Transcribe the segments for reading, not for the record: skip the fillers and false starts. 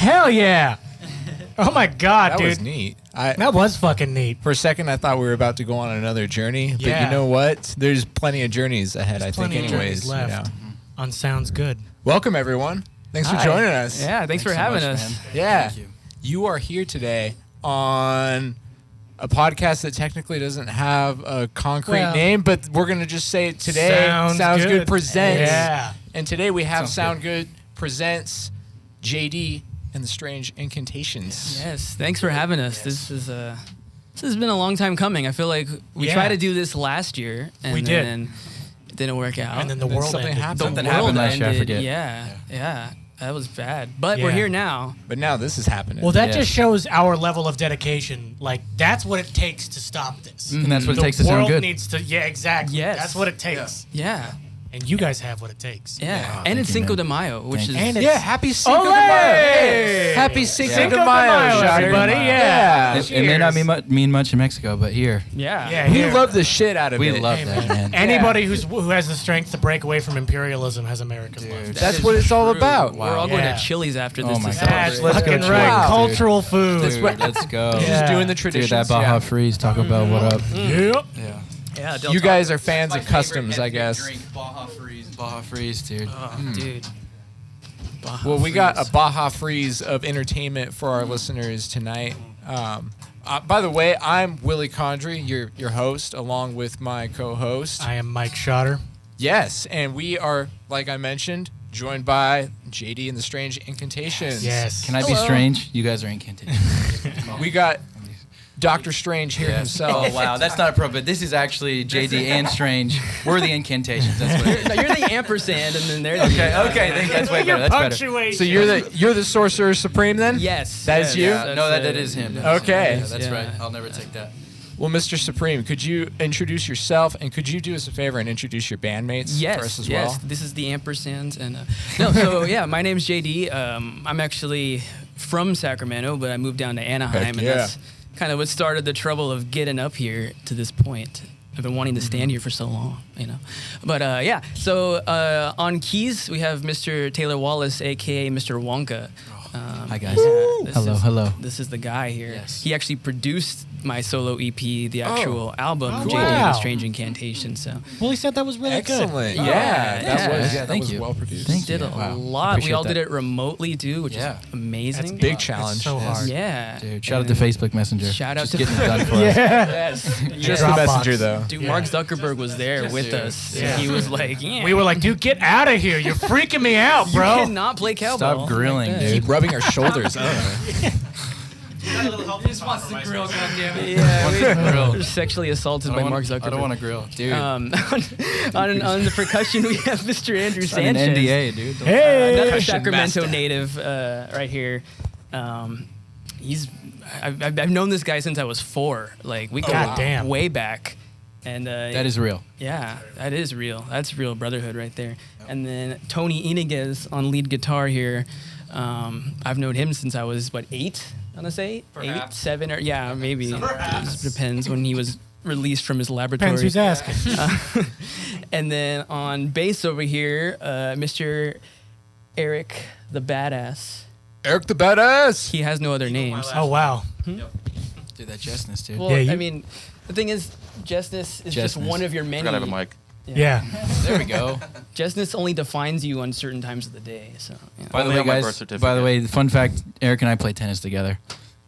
Hell yeah. Oh my God, That dude. was neat. That was fucking neat. For a second, I thought we were about to go on another journey, but Yeah. you know what? There's plenty of journeys ahead, There's I think, plenty of anyways. journeys left. You know. On Sounds Good. Welcome, everyone. Thanks for joining us. Yeah, thanks for so having much, us. man. Yeah. Thank you. You are here today on a podcast that technically doesn't have a concrete name, but we're going to just say it today. Sounds Good Presents. Yeah. And today we have Sounds Sound Good Presents JD and the Strange Incantations. Yes, thanks for having us. This has been a long time coming. I feel like we tried to do this last year, and We did. then it didn't work out. And then the world something ended. happened. the Something world happened last year, I ended. forget. Yeah, that was bad. But we're Yeah. here now. But now this is happening. Well, that Yeah. just shows our level of dedication. Like, that's what it takes to stop this. And that's what it The takes to sound world good. needs to, exactly. Yes. That's what it takes. Yeah, And you guys have what it takes. yeah. Wow, And it's thank you, Cinco de man. Mayo, which Thank is you. And yeah, happy Cinco de Olé! Mayo. Hey. Happy Cinco Cinco de de Mayo, Mayo, Shotgun. everybody. Yeah. It may not mean much in Mexico, but here yeah. Yeah, We here. love the shit out of we it. love that, man. Anybody who has the strength to break away from imperialism has America's love. That That's is what it's all true. about. We're all going Yeah. to Chili's after Oh this my to God. That's celebrate. Let's go fucking Chili's, right. dude. Cultural food. Dude, let's go. Just Yeah. doing the Dude, traditions. that Baja yeah. Freeze, Taco Bell, what up? Yep. Yeah. Yeah, Del You Taco. guys are fans of customs, I guess. Baja Freeze, dude. Oh, dude. Baja Well, we got Freeze. a Baja Freeze of entertainment for our listeners tonight. By the way, I'm Willie Condry, your host, along with my co-host. I am Mike Schotter. Yes, and we are, like I mentioned, joined by JD and the Strange Incantations. Yes. Can I be strange? You guys are incantations. We got Dr. Strange here himself. Oh, wow. That's not appropriate. This is actually JD and Strange. We're the incantations. That's what it is. No, you're the ampersand, and then they're the Okay, thank you. That's way better. That's better. Punctuation. So you're the Sorcerer Supreme then? Yes. That is you? That's No, that it. is him. Okay. Yeah, that's Yeah. right. I'll never take that. Well, Mr. Supreme, could you introduce yourself, and could you do us a favor and introduce your bandmates Yes, for us as yes. well? This is the ampersand, and no. So yeah, my name's JD. I'm actually from Sacramento, but I moved down to Anaheim, Heck and yeah. that's kind of what started the trouble of getting up here to this point. I've been wanting to stand here for so long, you know. But yeah, so on keys we have Mr. Taylor Wallace, aka Mr. Wonka. Hi, guys. this Hello. This is the guy here. Yes. He actually produced my solo EP, the actual album, Oh, JD wow. and the Strange Incantation. So Well, he said that was really good. Excellent. Oh, Yeah, yeah. that Thank was you. well produced. Thank did you. a Wow. lot. We Appreciate all did that. it remotely too, which Yeah. is amazing. That's Big It's challenge. so hard. Yeah. Dude, shout out to Facebook Messenger. Shout out Just to getting it done for us. Yes. Just Dropbox. the messenger, though. Dude, Yeah. Mark Zuckerberg was there with us. Yeah. He was like, yeah. We were like, dude, get out of here. You're freaking me out, you bro. cannot play cowbell. Stop grilling, like that. dude. Keep rubbing our shoulders. Yeah, we were sexually assaulted by Mark Zuckerberg. I don't want to grill, dude. on the percussion, we have Mr. Andrew An Sanchez. NDA, dude. Don't- Hey. Another Cushion Sacramento master. native right here. I've known this guy since I was 4. Like we go Goddamn. way back, and That is real. yeah, that is real. That's real brotherhood right there. And then Tony Iniguez on lead guitar here. I've known him since I was 8. I want to say 8, 7, or yeah, maybe. It just depends when he was released from his laboratory. Depends who's asking. And then on bass over here, Mr. Eric the Badass. Eric the Badass. He has no other names. Oh, wow. Dude, that chestness, dude. Well, Yeah, you- I mean, the thing is, Justness is just Justness. one of your many. Gotta have a mic. Yeah. There we go. Justness only defines you on certain times of the day. So, yeah. By the Only way, on my guys. birth certificate. By the way, fun fact: Eric and I play tennis together.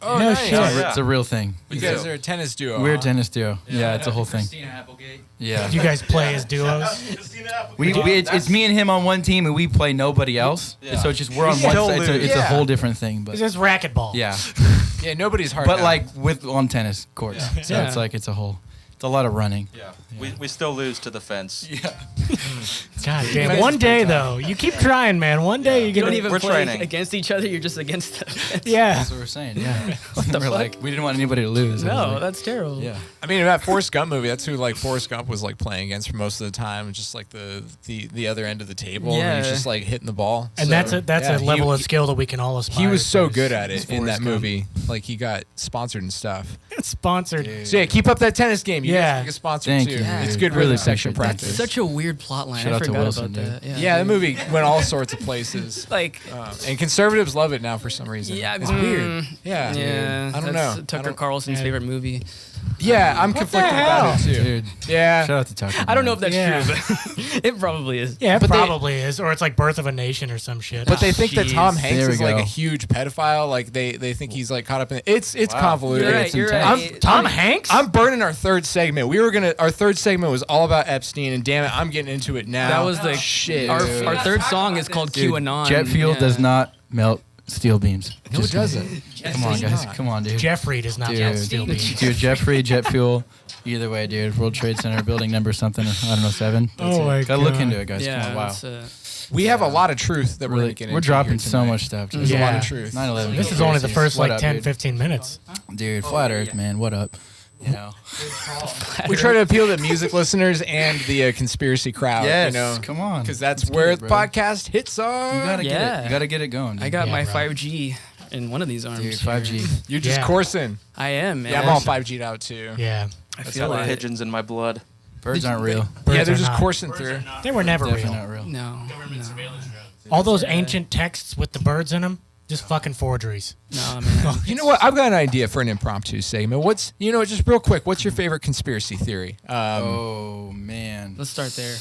Oh, No nice. shit. yeah. It's a real thing. You guys are a tennis duo. We're a huh? tennis duo. Yeah, it's a whole thing. Yeah. Do you guys play as duos? It's me and him on one team, and we play nobody else. Yeah. So it's just we're on We one still side. It's lose. a Yeah. whole different thing, but It's just racquetball. yeah. Yeah, nobody's hard. But now. like on tennis courts, so Yeah. it's like it's a lot of running. Yeah. We still lose to the fence. Yeah. God damn. One day, though. You keep trying, man. One day you're You going don't to... even We're play training. against each other. You're just against them. Yeah. That's what we're saying. Yeah. We're like we didn't want anybody to lose. It was No, like- that's terrible. yeah. I mean, in that Forrest Gump movie, that's who like Forrest Gump was like playing against for most of the time, just like the other end of the table. And Yeah. he's just like hitting the ball. And So, that's yeah, a level of skill that we can all aspire He was so to. good at it in Forrest that Gump. movie. Like he got sponsored and stuff. Sponsored. So yeah, keep up that tennis game. You guys get a sponsor Thank too. you. It's Dude. good Really rhythm section appreciate that, practice. dude. Such a weird plot line. Shout I out to forgot Wilson, about dude. that. Yeah, the movie went all sorts of places. Like, And conservatives love it now for some reason. yeah, It's weird. Yeah. Yeah, I don't that's know. Tucker Carlson's favorite movie. Yeah, I'm conflicted about it too. Dude. Yeah. Shout out to Tucker. I don't know if that's Yeah. true, but it probably is. Yeah, it But they- probably is, or it's like Birth of a Nation or some shit. But they think that Tom jeez. Hanks There we is like go. a huge pedophile. Like they think he's like caught up in it. It's Wow. convoluted. You're right. It's You're intense. right. Tom Hanks? I'm burning our third segment. Our third segment was all about Epstein, and damn it, I'm getting into it now. That was the shit. Our third song is called Dude, QAnon. jet fuel Yeah. does not melt steel beams. No, it doesn't. Come on, guys. Come on, dude. Jeffrey does not melt steel beams. Dude, Jeffrey, jet fuel. Either way, dude. World Trade Center, building number something. I don't know, 7. Oh my Gotta look God. into it, guys. Yeah, Come on, wow. that's, We have a lot of truth that we're Really, gonna get into. we're dropping here so tonight. much stuff. There's a lot Yeah. of truth. 9/11. This is only the first What like up, 10, dude? 15 minutes. Dude, flat Earth, man. What up? You know. We try to appeal to music listeners and the conspiracy crowd. Yes, you know, come on. because that's Let's where get the it, bro. podcast hits on. You gotta get Yeah. it. You gotta get it going. Dude. I got Yeah, my bro. 5G in one of these arms. Dude, here. 5G. You're just Yeah. coursing. I am, man. Yeah, I'm all 5G'd out too. Yeah. I That's feel got it. pigeons in my blood. Birds aren't real. Yeah, Birds they're are just not. coursing through. They were never Definitely real. not real. No. All those ancient texts with the birds in them, just fucking forgeries. No, man. You know what? I've got an idea for an impromptu segment. Just real quick, what's your favorite conspiracy theory? Oh man. Let's start there.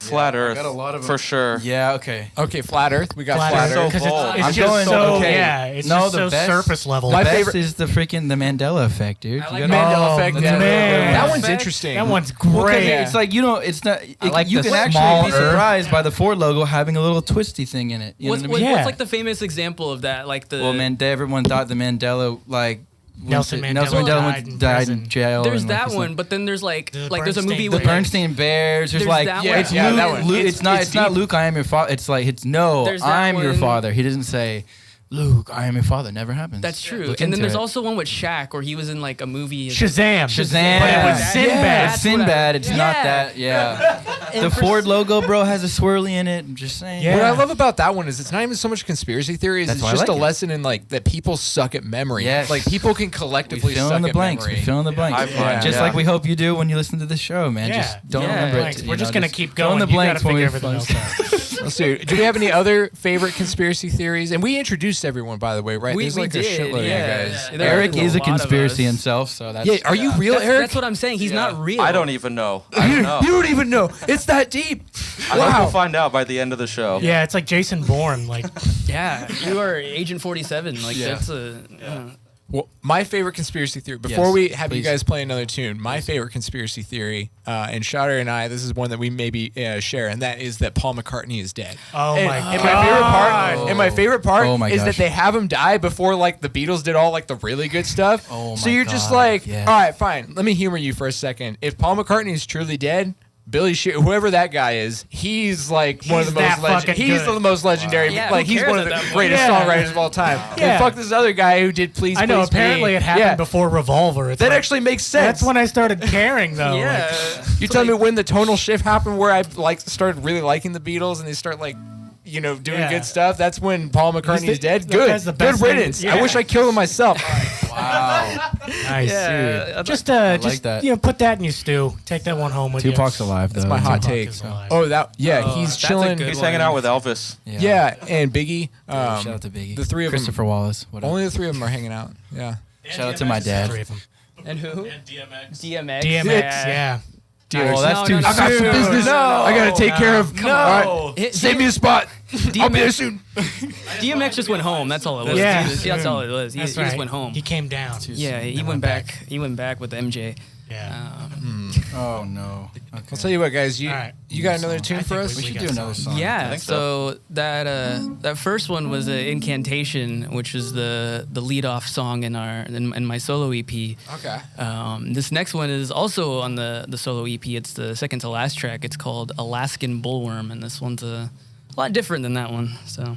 Flat I Earth, got a lot of for them. sure. Yeah. Okay. Okay, flat Earth. We got flat, Flat Earth. Earth. Because bold. it's I'm just going- so, okay. yeah, it's No, just the so best- surface level. My Best favorite- is the freaking the Mandela effect, dude. I You like gotta- Mandela Oh, effect. the Yeah, man. that one's Effect? interesting. That one's Well, 'cause great. it's like it's not. like You the can small actually be Earth. surprised by the Ford logo having a little twisty thing in it. You know What's, what I mean? Yeah. what's like the famous example of that? Like the Well, everyone thought the Mandela Nelson Mandela died in in jail. there's and, like, that he's one, like- but then there's like The there's a movie Bernstein the with Bears. Bernstein Bears. There's There's like that Yeah, one. it's- yeah, Luke- that one. Luke, it's not. it's It's not deep. Luke. I am your father. It's like no. There's that I'm your one. father. He doesn't say, Luke. I am your father. Never happens. That's true. Look And then into there's it. also one with Shaq where he was in like a movie. Shazam. Shazam. But it was Yeah. Sinbad. It's That's what I- Sinbad. It's not Yeah. that. Yeah. The Ford logo, bro, has a swirly in it. I'm just saying. Yeah. What I love about that one is it's not even so much conspiracy theories. That's It's why I just like a it. lesson in like that people suck at memory. Yes. Like people can We collectively fill suck in the at blanks. memory. We fill in the blanks. High five. Just Yeah. like we hope you do when you listen to this show, man. Yeah. Just don't Yeah. remember Blanks. it. We're you just know, gonna just keep fill in going. the You gotta blanks when figure we everything else out. Let's do. Do we have any other favorite conspiracy theories? And we introduced everyone, by the way, right? We There's like did, a shitload of you yeah. guys. There Eric is is a a lot of conspiracy us. himself, so that's Yeah, are you real, Eric? That's what I'm saying. He's not real. I don't even know. I don't know. You don't even know. It's that deep. I think Wow. we'll find out by the end of the show. Yeah, it's like Jason Bourne. Like, Yeah, you are Agent 47. Like Yeah. that's a. Well, my favorite conspiracy theory, before Yes, we have you please. guys play another tune, my favorite conspiracy theory, and Shatter and I, this is one that we maybe share, and that is that Paul McCartney is dead. oh And, my and god. my favorite part, and my favorite part Oh my is gosh. that they have him die before like the Beatles did all like the really good stuff. Oh so my you're just God, like, yes. all right, fine. Let me humor you for a second. If Paul McCartney is truly dead, Billy whoever that guy is, he's like one of He's the most that fucking he's good. the most legendary. Yeah, like who he's cares one of at the that point? greatest Yeah. songwriters of all time. Yeah. And fuck this other guy who did Please I know. Please Apparently, Me. it happened Yeah. before Revolver. It's That like- actually makes sense. That's when I started caring, though. Yeah. You tell me when the tonal shift happened where I like started really liking the Beatles and they start like doing Yeah. good stuff. That's when Paul McCartney's the- dead. that Good. guy's the Good best thing- riddance. yeah. I wish I killed him myself. wow. Nice. Yeah. Just like just that. Put that in your stew. Take that one home with you. Tupac's alive, though. That's my hot Tupac take. is alive. Oh, he's that's a chilling. good He's one. hanging out with Elvis. Yeah, and Biggie. Shout out to Biggie. the three of them- Christopher Wallace. What up? Only the three of them are hanging out. Yeah. Shout out to my dad. Three of them. And who? DMX. DMX. Yeah. Oh, that's too no, I got some no, business. no, I gotta take care of. Come All right. Hit- Save me a spot. I'll be there soon. DMX just went home. That's all it was. Yeah. That's all it was. He That's just right. went home. He came down. Yeah, he went back. He went back with MJ. Yeah. Oh no. Okay. I'll tell you what, guys. You All right. you got another tune I for think us? We should got do some. another song. I Yeah, think so that first one was an Incantation, which is the lead off song in my solo EP. Okay. This next one is also on the solo EP. It's the second to last track. It's called Alaskan Bullworm, and this one's a lot different than that one. So, are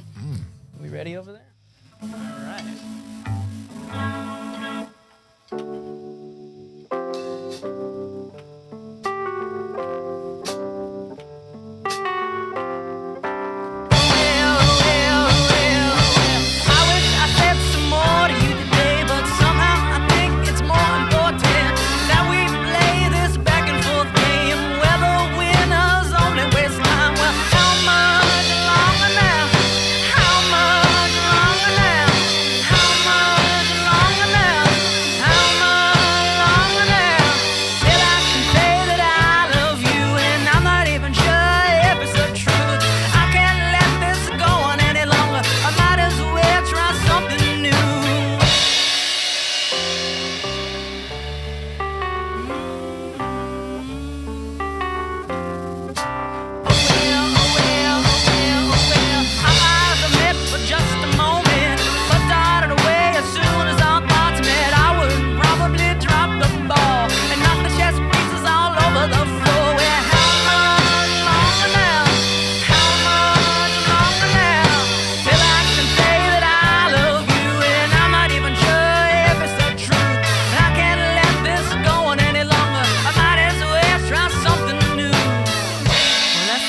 we ready over there? All right. I wish I said some more to you today, but somehow I think it's more important that we play this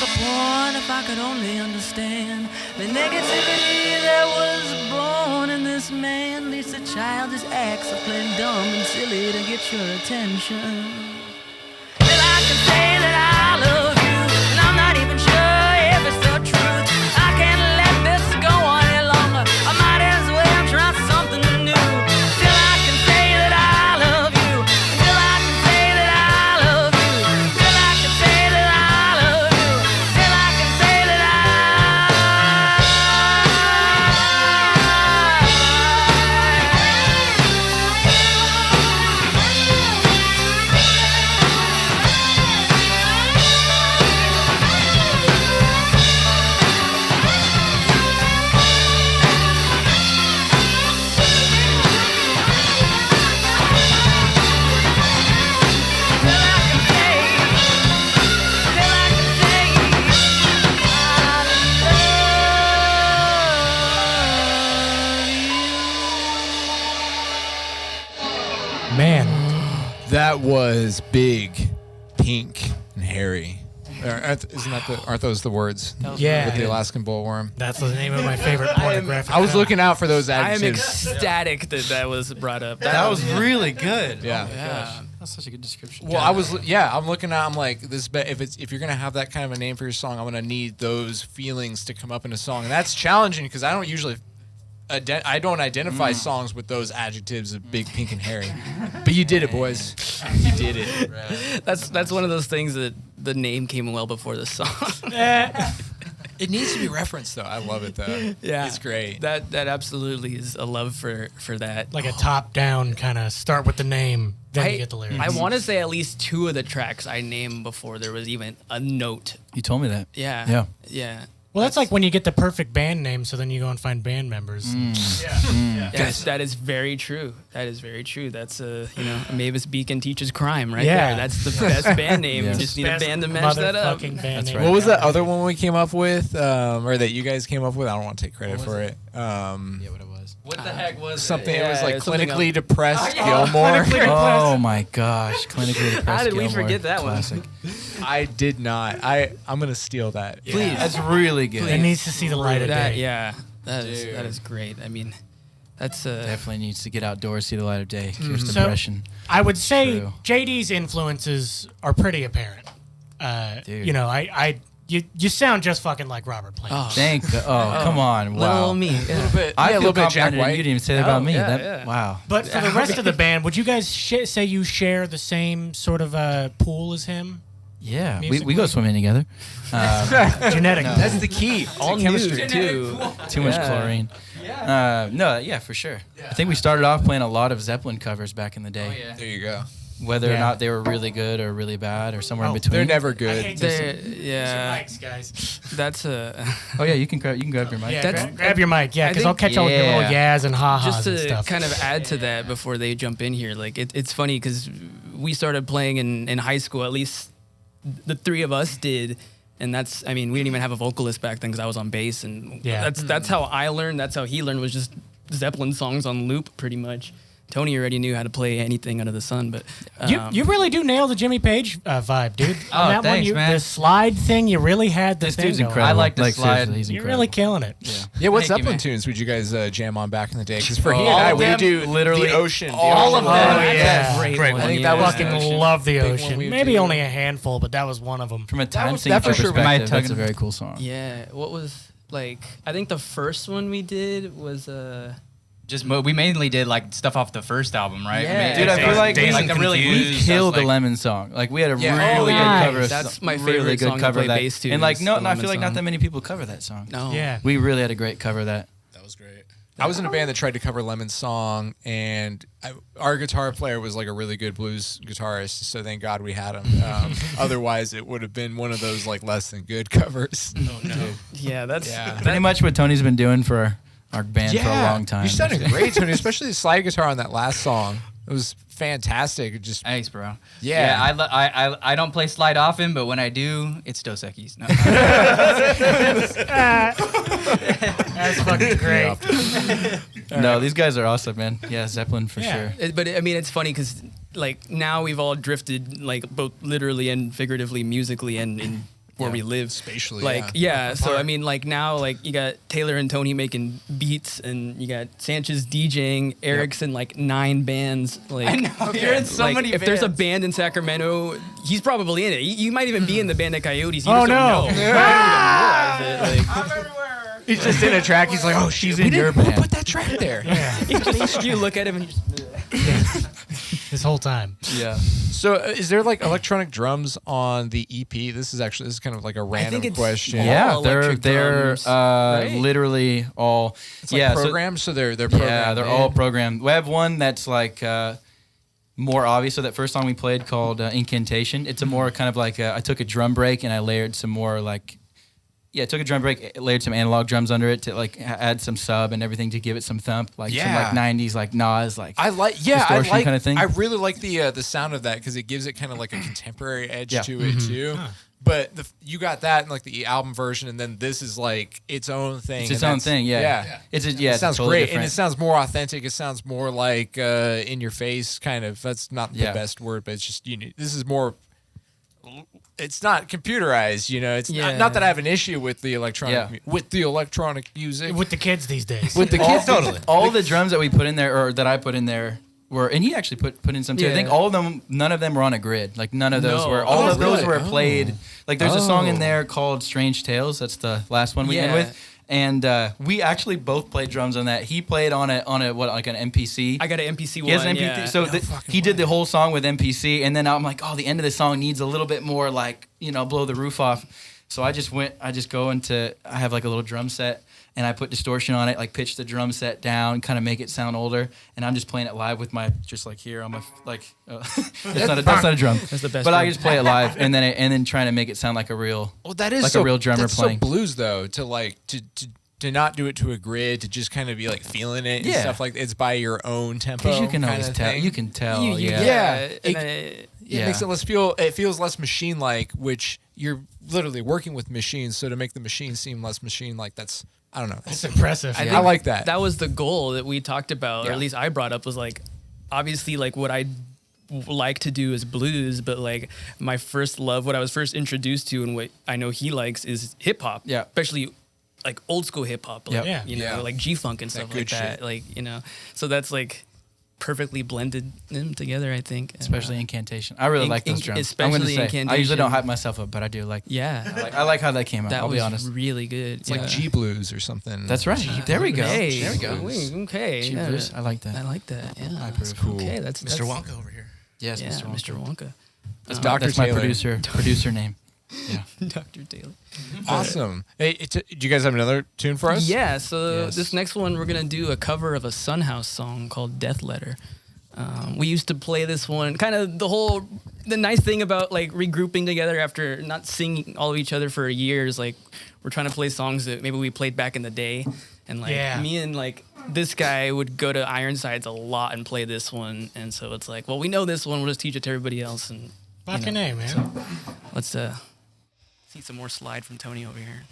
disappoint if I could only understand the negativity that was born in this man. Leads to childish acts of playing dumb and silly to get your attention. Well, I can say that I love you, and I'm not even sure if it's the truth. I can't let this go on any longer. I might as well try something new. Till I can say that I love you. Till I can say that I love you. Till I can say that I love you. Till I can say that Man, That was big, pink, and hairy. Aren't those the words? yeah, With the Alaskan bullworm. that's the name of my favorite pornographic. I was film. looking out for those I am adjectives. ecstatic that was brought up. That was really good. Yeah. Yeah. That's such a good description. Well, I'm looking at. I'm like, this. If you're gonna have that kind of a name for your song, I'm gonna need those feelings to come up in a song, and that's challenging because I don't usually. I don't identify songs with those adjectives of big, pink, and hairy. But you did it, boys. You did it. That's one of those things that the name came well before the song. It needs to be referenced, though. I love it, though. Yeah, It's great. That absolutely is a love for that. like a top-down kind of start with the name, then you get the lyrics. I want to say at least 2 of the tracks I named before there was even a note. You told me that. Yeah. Well, that's like when you get the perfect band name, so then you go and find band members. Yes, that is very true. That is very true. That's Mavis Beacon teaches crime right Yeah. there. That's the best band name. Yes. You just need a Best band to match that up. motherfucking band That's name. right. What was that other one we came up with, or that you guys came up with? I don't want to take credit for it. Yeah, what it was. What the heck was Something. Yeah, It was like something clinically depressed Gilmore. Oh my gosh, clinically depressed. How did we Gilmore. forget that one? Classic. I did not. I'm gonna steal that. Please. That's really good. It needs to see the light of day. That is great. I mean, that's Definitely needs to get outdoors, see the light of day. Cures So- depression. I would say True. JD's influences are pretty apparent. Dude. You know, you sound just fucking like Robert Plant. oh, Come on. Wow. little me. A little bit. I yeah, a feel little bit Jack complimented. White. You didn't even say that about me. yeah, That, yeah. Wow. But for the rest of the band, would you guys say you share the same sort of pool as him? Yeah, we Musically? go swimming together. Genetic. That's the key. All chemistry. new too. Too much chlorine. Yeah, for sure. I think we started off playing a lot of Zeppelin covers back in the day. There you go. Whether or Yeah. not they were really good or really bad or somewhere in Oh, between. They're never I good. hate this. Yeah, Mics, guys. that's a Oh yeah, you can grab your mic. Yeah, That's- grab your mic, yeah, I because think- I'll catch all your little Yeah. yas and ha-has just and to stuff. kind of add to that before they jump in here. Like it's funny because we started playing in high school. At least the 3 of us did. And we didn't even have a vocalist back then because I was on bass, and Yeah. that's how I learned. That's how he learned, was just Zeppelin songs on loop, pretty much. Tony already knew how to play anything under the sun, but You really do nail the Jimmy Page vibe, dude. Oh, On that thanks, one, man. the slide thing, you really had the This thing dude's going. incredible. I like the slide. seriously, he's You're incredible. really killing it. Yeah, what Thank you, Zeppelin man. tunes would you guys jam on back in the day? Because for he All and I, of we them, do literally the ocean. all of them. Oh, that's yeah. a great Great one. one. I think that yeah. was Fucking Ocean. love the Big one ocean. we would Maybe do. only a handful, but that was one of them. From a time was- signature that for sure perspective, might that's tug- a very cool song. Yeah, what was I think the first one we did was We mainly did like stuff off the first album, right? Yeah. Dude, I feel like Dazed we- and Confused, we stuff killed the like- Lemon song. Like we had a Yeah. really Oh, good nice. cover. Of That's my really favorite good song to cover play of that. bass to And like is no, the no, I Lemon feel like not song. that many people cover that song. no. Yeah. We really had a great cover of that. That was great. I was in a band that tried to cover Lemon's song, and our guitar player was like a really good blues guitarist, so thank God we had him. Otherwise, it would have been one of those like less than good covers. Oh, no. Yeah, that's Yeah. Pretty much what Tony's been doing for our band for a long time. You sounded great, Tony, especially the slide guitar on that last song. It was fantastic. It just Thanks, bro. Yeah. I don't play slide often, but when I do, it's Dos Equis. No. That's fucking great. No, these guys are awesome, man. Yeah, Zeppelin for Yeah. sure. But I mean, it's funny because like now we've all drifted, like both literally and figuratively, musically and in where we live. Spatially, Like, so I mean, like now, like you got Taylor and Tony making beats, and you got Sanchez DJing, Eric's in like 9 bands. Like, I know, you're in so many if there's a bands. band in Sacramento, he's probably in it. You might even be in the band at Coyotes. You Oh, just don't no. know. You don't even realize it. Like, He's just in a track. He's like, oh, she's in your band. Put that track there. you look at him and you just. This whole time. Yeah. So, is there like electronic drums on the EP? This is kind of like a random it's question. all Yeah, electric they're drums, right? literally all It's like programmed, so they're programmed. Yeah, they're all programmed. We have one that's like more obvious. So that first song we played called Incantation. It's a more kind of like I took a drum break and I layered some more like. Yeah, I took a drum break, layered some analog drums under it to like add some sub and everything to give it some thump, like some like 90s like Nas like distortion kind of thing. I really like the sound of that because it gives it kind of like a contemporary edge to it too. Huh. But you got that in like the album version, and then this is like its own thing. It's its and own thing, yeah. It's it sounds totally great, different. and it sounds more authentic. It sounds more like in your face kind of. That's not the best word, but it's just this is more. It's not computerized, It's not that I have an issue with the electronic music. With the kids these days. With the kids, totally. All the drums that we put in there, or that I put in there, were, and he actually put in some too. I think all of them, none of them were on a grid. Like none of those were. All of those were played. Like there's a song in there called "Strange Tales." That's the last one we end with. And we actually both played drums on that. He played on an MPC. I got an MPC one. He has an MPC. So he did the whole song with MPC, and then I'm like, oh, the end of the song needs a little bit more like blow the roof off. So I have like a little drum set, and I put distortion on it, like pitch the drum set down, kind of make it sound older, and I'm just playing it live with my just like here on my that's not a drum. That's the best. But drum. I just play it live, and then trying to make it sound like a real. Well, that is like so, a real drummer that's playing. so blues though, to not do it to a grid, to just kind of be like feeling it and stuff like it's by your own tempo. Because you can always tell. Thing. You can tell. It makes it feels less machine like, which you're literally working with machines. So to make the machine seem less machine like, that's I don't know. It's impressive. I like that. That was the goal that we talked about, or at least I brought up, was like obviously like what I like to do is blues, but like my first love, what I was first introduced to, and what I know he likes is hip hop. Yeah, especially like old school hip hop, like, like G-funk and stuff like that. Shit. Like, so that's like perfectly blended them together, I think. Especially Incantation. I really like those drums. Especially Incantation. I usually don't hype myself up, but I do like. Yeah. I like how that came out. That I'll was be honest. really good. It's like G blues or something. That's right. There we go. Hey, there we go. Okay. G blues. I like that. I like that. Yeah. That's cool. Okay, that's Mr. Wonka over here. Yes, yeah, Mr. Wonka. Mr. Wonka. That's my producer name. Yeah. Dr. Taylor. Awesome. Hey, do you guys have another tune for us? Yeah, so this next one, we're going to do a cover of a Sunhouse song called Death Letter. We used to play this one, kind of the nice thing about like regrouping together after not singing all of each other for a year is like we're trying to play songs that maybe we played back in the day. And like me and like this guy would go to Ironsides a lot and play this one. And so it's like, well, we know this one, we'll just teach it to everybody else. And fucking A, man. So let's see some more slide from Tony over here.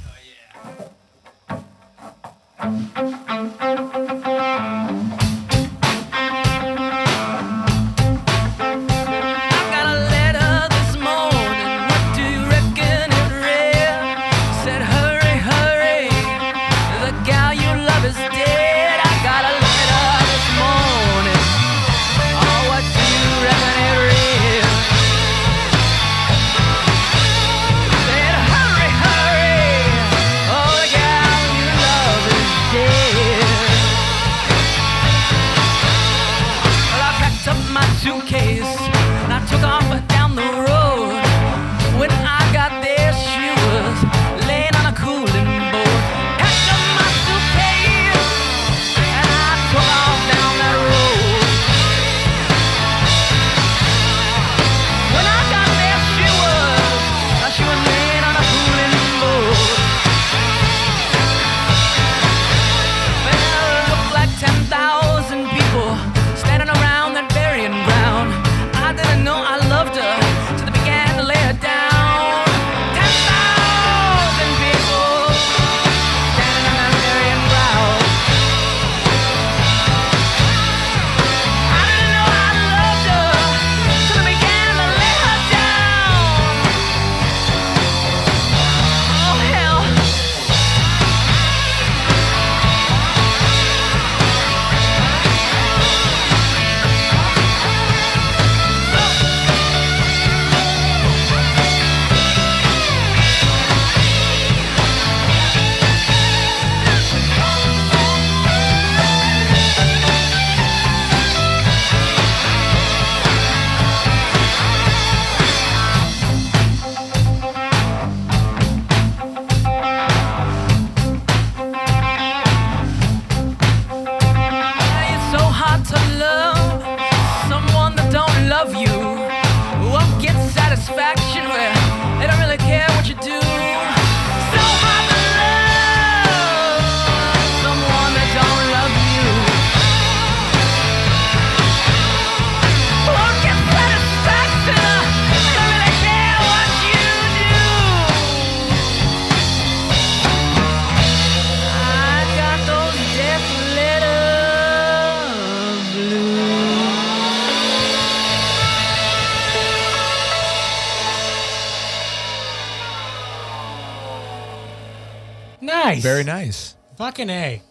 Nice. Very nice. Fucking A.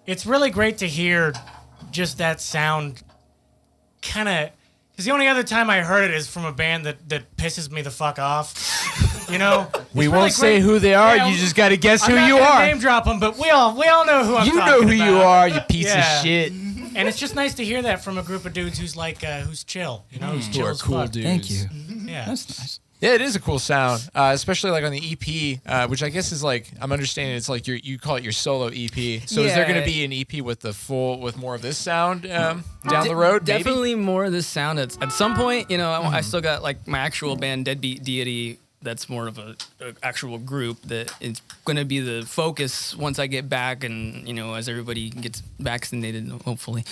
It's really great to hear just that sound kind of... Because the only other time I heard it is from a band that pisses me the fuck off. You know? We It's won't really say great. who they are. Yeah, You just got to guess who I'm you not gonna are. name drop them, but we all know who I'm You talking know who about. you are, you piece Yeah. of shit. And it's just nice to hear that from a group of dudes who's like, who's chill. You know, who's Who chill are as cool fuck. dudes. Thank you. Yeah. That's nice. Yeah, it is a cool sound, especially like on the EP, which I guess is like I'm understanding it's like you call it your solo EP. So is there going to be an EP with with more of this sound down the road? Maybe? Definitely more of this sound. At some point, you know, I still got like my actual band, Deadbeat Deity. That's more of a actual group that it's going to be the focus once I get back, and you know, as everybody gets vaccinated, hopefully.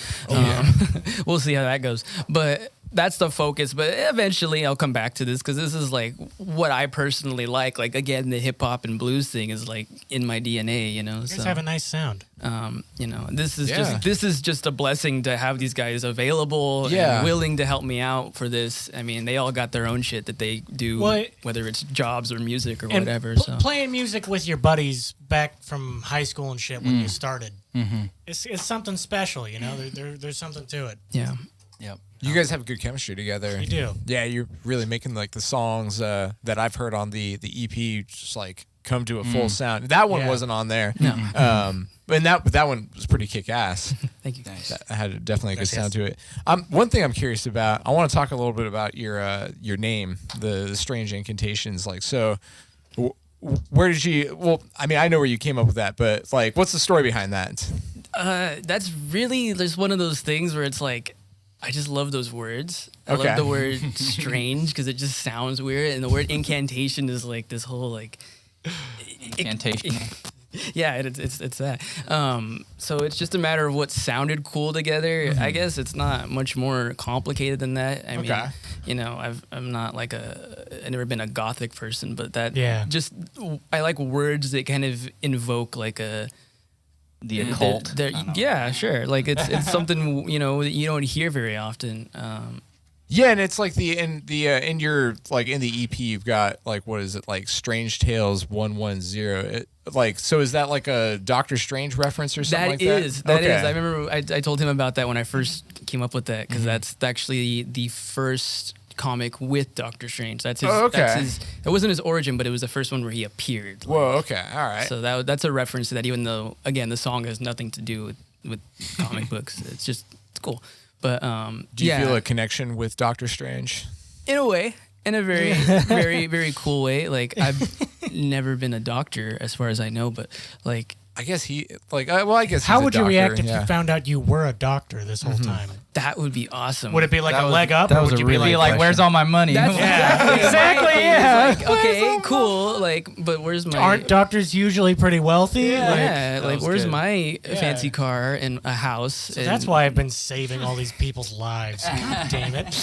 We'll see how that goes. But that's the focus. But eventually, I'll come back to this because this is like what I personally like. Like again, the hip hop and blues thing is like in my DNA. You know, You guys have a nice sound. you know, this is just a blessing to have these guys available and willing to help me out for this. I mean, they all got their own shit that they do, whether it's jobs or music or And whatever. So playing music with your buddies back from high school and shit when you started, it's something special. You know, there's something to it. yeah. Yep. You guys have good chemistry together. You do. Yeah, you're really making like the songs that I've heard on the EP just like come to a full sound. That one wasn't on there. No. And that one was pretty kick ass. Thank you. Nice. That had definitely a good sound to it. One thing I'm curious about, I want to talk a little bit about your name, the Strange Incantations. Like, so where did you? Well, I mean, I know where you came up with that, but like, what's the story behind that? That's really just one of those things where it's like, I just love those words. I Okay. love the word strange because it just sounds weird, and the word incantation is like this whole like Incantation. yeah, it's that. So it's just a matter of what sounded cool together. I guess it's not much more complicated than that. I mean, Okay. you know, I'm not like I've never been a gothic person, but that just I like words that kind of invoke like a. The occult. Yeah, sure. Like it's something you know that you don't hear very often. Yeah, and it's like in your like in the EP you've got like what is it like Strange Tales 110. Like so is that like a Doctor Strange reference or something like that? That is. I remember I told him about that when I first came up with that because that's actually the first comic with Doctor Strange. That's his. Oh, okay. That's his. It wasn't his origin, but it was the first one where he appeared. Whoa. Okay. All right. So that's a reference to that. Even though again the song has nothing to do with comic books. It's cool. But Do you feel a connection with Doctor Strange? in a way, in a very very very cool way. Like I've never been a doctor as far as I know, but like. I guess he like well I guess How he's a would you doctor, react if yeah. you found out you were a doctor this whole time? That would be awesome. Would it be like That a was- leg up, that or was would a you be really Be like, like, where's all my money? yeah, exactly, yeah. Like, okay, cool. Like, but where's my? Aren't doctors usually pretty wealthy? yeah, like was where's good. my fancy car and a house? So that's why I've been saving all these people's lives. God damn it.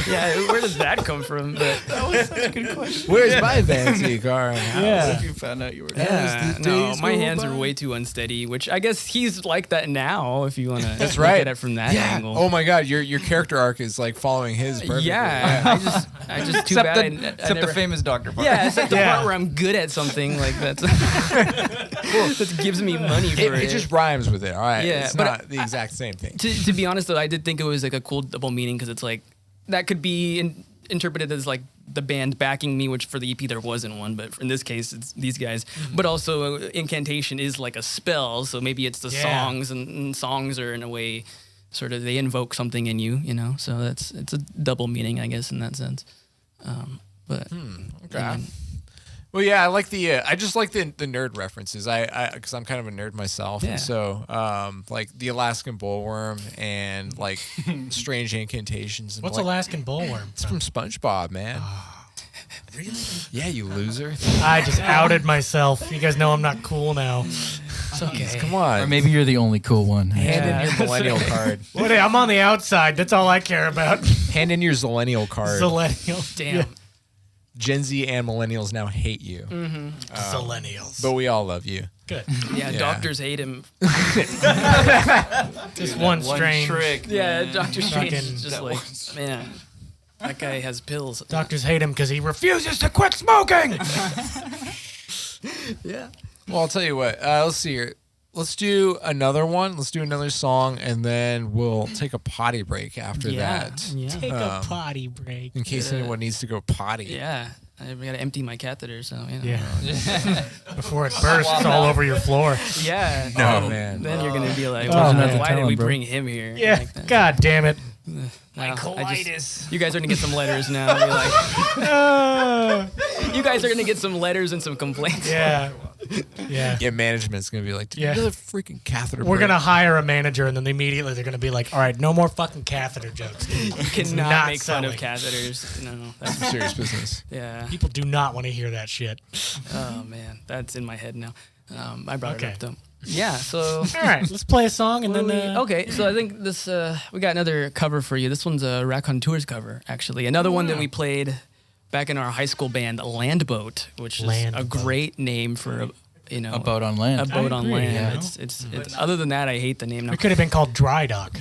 Yeah, where does that come from? But Where's my fancy car? Yeah. If you found out you were yeah, no, my hands are way too unsteady. Which I guess he's like that now. If you want to, That's look right. at it from that angle. Oh my God, your character arc is like following his perfectly. Yeah, I just too bad. Except the never, famous doctor part. Yeah, except the Yeah. part where I'm good at something like that. That gives me money for It just rhymes with it. All right. Yeah, It's but not the exact same thing. To be honest though, I did think it was like a cool double meaning because it's like that could be interpreted as like the band backing me, which for the EP there wasn't one, but in this case it's these guys. But also incantation is like a spell, so maybe it's the songs and songs are in a way sort of they invoke something in you, you know. So it's a double meaning, I guess, in that sense. But Okay. Well, yeah, I like I just like the nerd references. Because I'm kind of a nerd myself, Yeah. and so like the Alaskan bullworm and like Strange Incantations. And What's like, Alaskan bullworm? It's from SpongeBob, man. Really? Yeah, you loser. I just outed myself. You guys know I'm not cool now. it's okay. Come on. Or maybe you're the only cool one. Hand Yeah. in your millennial card. What? I'm on the outside. That's all I care about. Hand in your Zillennial card. Zillennials. Damn. Gen Z and millennials now hate you, Zillennials. but we all love you. Good. Yeah, doctors hate him. Just one strange trick. Yeah, Doctor Strange Fucking- is just like, man, that guy has pills. Doctors hate him because he refuses to quit smoking. Yeah. Well, I'll tell you what. Let's see here. Let's do another one. Let's do another song, and then we'll take a potty break after that. Yeah. Take a potty break. In case anyone needs to go potty. Yeah. I got to empty my catheter, so, you know. Yeah. Before it bursts all over your floor. Yeah. Oh, man. Then you're going to be like, Oh, man. why did we bring him here? Yeah. Like that. God damn it. Now, you guys are going to get some letters now. Be like, you guys are going to get some letters and some complaints. Yeah. Yeah. Yeah, management's going to be like, did Yeah. you get a freaking catheter We're break? going to hire a manager, and then immediately they're going to be like, all right, no more fucking catheter jokes. You cannot not make fun of selling. catheters. No. That's, Some serious business. yeah. People do not want to hear that shit. Oh, man. That's in my head now. I brought Okay. it up, though. Yeah, so... All right, let's play a song, and then... okay, so I think this we got another cover for you. This one's a Raconteurs cover, actually. Another one that we played back in our high school band, Landboat, which is a Landboat. great name for A boat on land. a boat on agree, land. yeah. It's other than that, I hate the name now. It could have been called Dry Dock.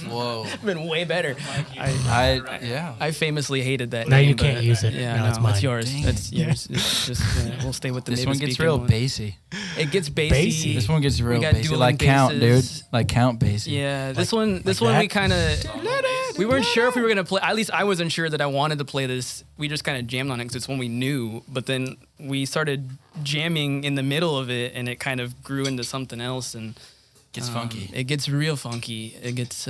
Whoa. Been way better. Yeah. I famously hated that Now name. you can't but, use it. Yeah, Now no, it's mine. yours. Dang That's it. yours. It's just we'll stay with the This native one gets speaking real one. bassy. It gets Bassy. bassy. This one gets real got bassy. dueling Like Count, dude. basses. Like Count bassy. Yeah, this one that? we kind of we weren't sure if we were gonna play. At least I wasn't sure that I wanted to play this. We just kind of jammed on it because it's one we knew. But then we started jamming in the middle of it, and it kind of grew into something else. And Gets funky. It gets real funky. It gets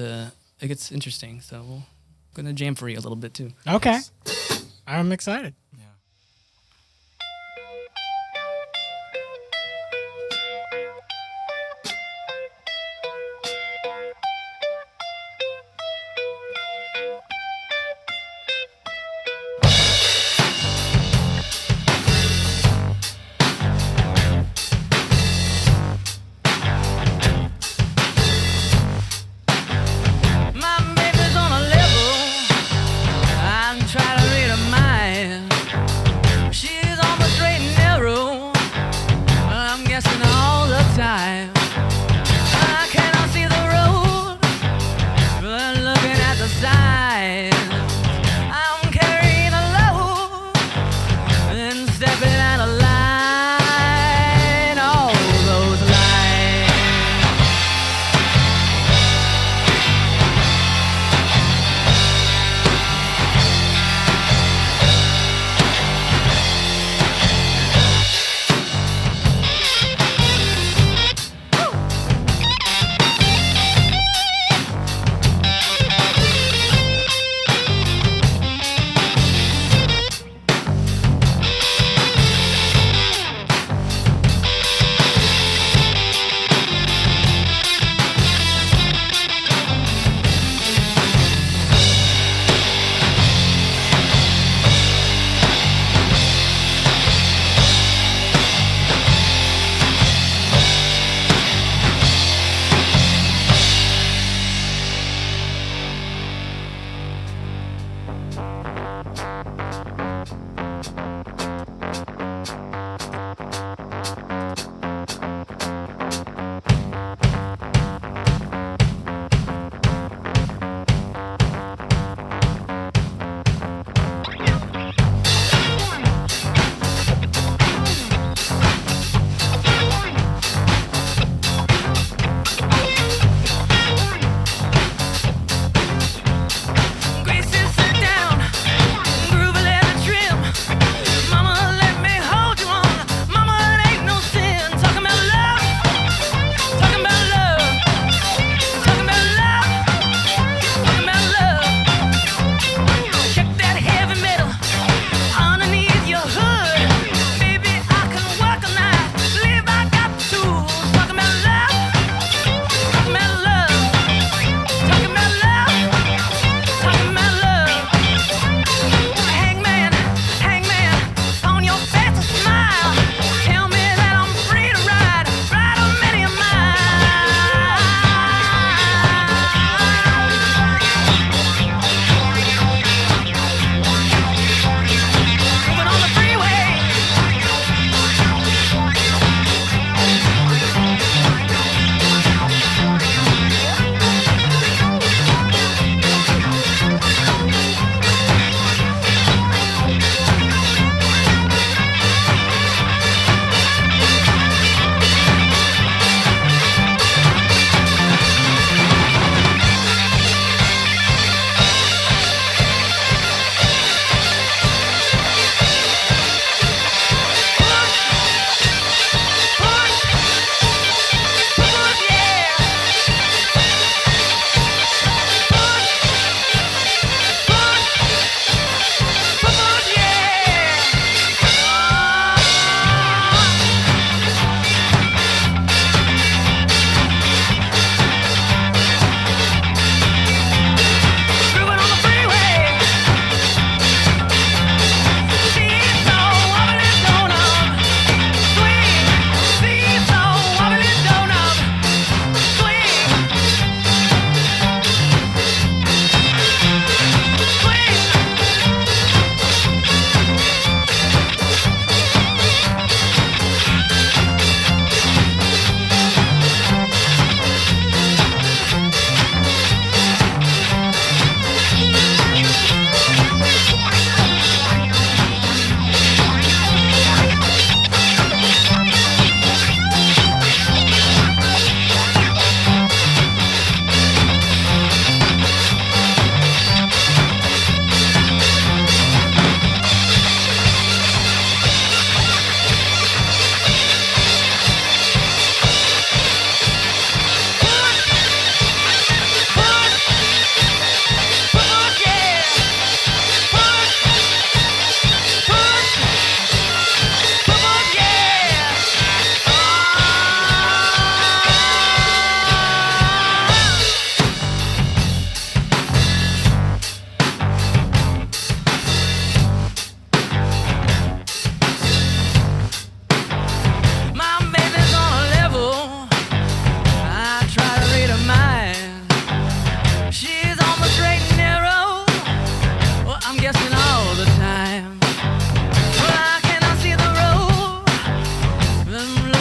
interesting. So we're gonna jam for you a little bit too. Okay. I'm excited. My baby's on a level. I'm trying to read her mind.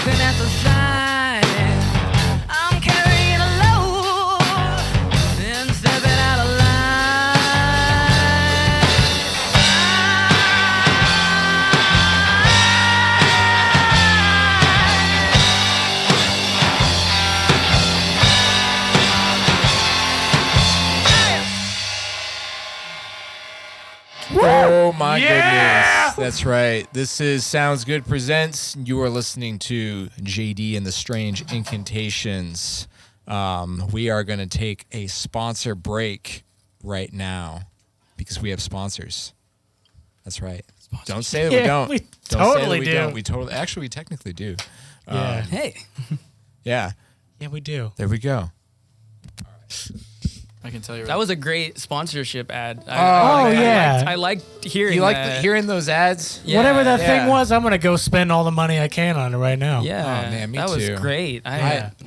looking at the sign. I'm carrying a load and stepping out of line. Oh my Yeah! goodness. That's right. This is Sounds Good Presents. You are listening to JD and the Strange Incantations. We are going to take a sponsor break right now because we have sponsors. That's right. Don't say that we Yeah, don't. we Don't say that totally we do. don't. We totally, actually, we technically do. Yeah. Hey. Yeah. Yeah, we do. There we go. I can tell you. That was a great sponsorship ad. yeah. I liked hearing You like that. hearing those ads? Yeah. Whatever that Yeah. thing was, I'm gonna go spend all the money I can on it right now. Yeah. Oh, man, me that too. was great.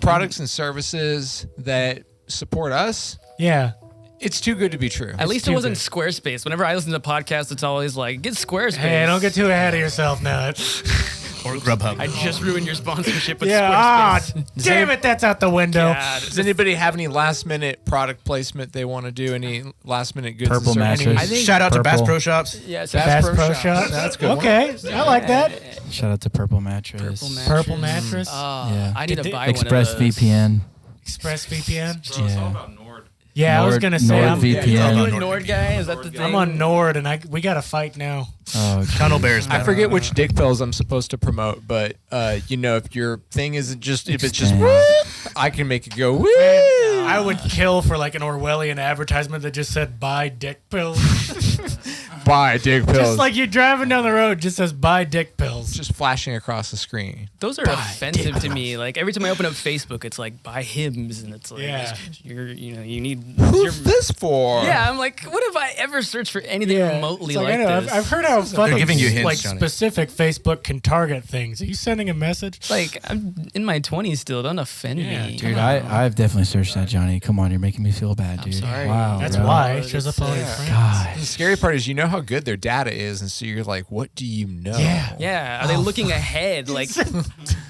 Products and services that support us, Yeah. it's too good to be true. At least it wasn't stupid. Squarespace. Whenever I listen to podcasts, it's always like, get Squarespace. Hey, don't get too ahead of yourself now. Or Grubhub. I just ruined your sponsorship with Yeah. Ah, Squarespace. damn it, that's out the window. God. Does anybody have any last minute product placement they want to do? Any last minute goods? Purple and services? mattress. I think Shout out to Bass Purple. Pro Shops. Yeah, so Bass Bass Pro Pro Shops. Shops. That's a good. Okay, I like that. Shout out to Purple Mattress. Purple mattress. Yeah. I need to Did- buy one of Express those. VPN. ExpressVPN. Yeah. Yeah, I was Nord- gonna say Nord I'm, VPN. Are you a Nord guy? Is that the thing? I'm on Nord, and we got to fight now. Oh, Tunnel Bears. I man. forget which dick pills I'm supposed to promote, but if your thing isn't just if it's just Expand. woo, I can make it go woo. I would kill for like an Orwellian advertisement that just said "buy dick pills." Buy dick pills. Just like you're driving down the road, just says "buy dick pills." just flashing across the screen. Those are offensive to me. Like every time I open up Facebook, it's like buy hymns, and it's like Yeah. you need. Who's this for? Yeah, I'm like, what if I ever search for anything remotely It's like I know, this? I've heard how fucking giving you hints, like Johnny. specific Facebook can target things. Are you sending a message? Like I'm in my 20s still. Don't offend Yeah, me. dude, Come on. I've definitely searched that, Johnny. Come on, you're making me feel bad, dude. sorry. Wow. That's bro. why it shows up on your Yeah. friends. God. The scary part is you know how good their data is, and so you're like, what do you know? Yeah. Yeah, are they looking ahead? Like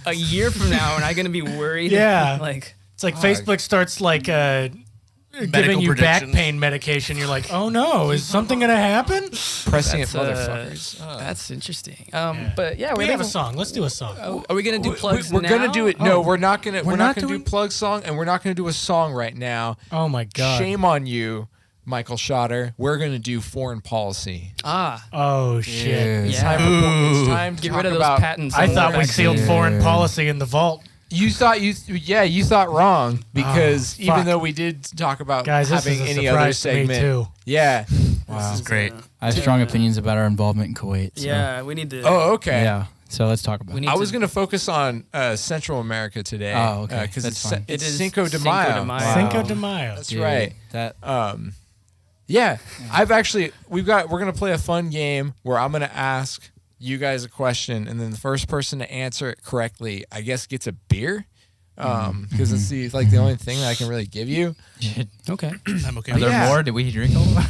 a year from now, am I gonna be worried? Yeah. like It's like Facebook starts like giving you back predictions. pain medication. You're like, oh no, is something gonna happen? Pressing it, that's, motherfuckers. that's interesting. But yeah, We we're have a song. Let's do a song. Are we gonna do plugs We're now? gonna do it. No, we're not gonna. We're not not gonna do doing- plug song, and we're not gonna do a song right now. Oh my god. Shame on you, Michael Schotter. We're gonna do foreign policy. Ah, Oh shit. Dude. yeah. It's time to Get talk rid of those about. patents. I on thought we wax. sealed Dude. foreign policy in the vault. You thought you thought wrong because Oh, even fuck. though we did talk about Guys, this having is a any other surprise to me segment, too. yeah. Wow. This is great. I have strong opinions about our involvement in Kuwait. So. Yeah, we need to. Oh, okay. Yeah. So let's talk about We it. need I to- was going to focus on Central America today. Oh, okay. Because That's it's, fine. it's It is Cinco de Cinco Mayo. de Mayo. Wow. Cinco de Mayo. That's Dude, right. That Yeah, we're going to play a fun game where I'm going to ask you guys a question, and then the first person to answer it correctly, I guess, gets a beer. Because it's the only thing that I can really give you. Okay. I'm okay Are with there that. Yeah. more? Did we drink all of them?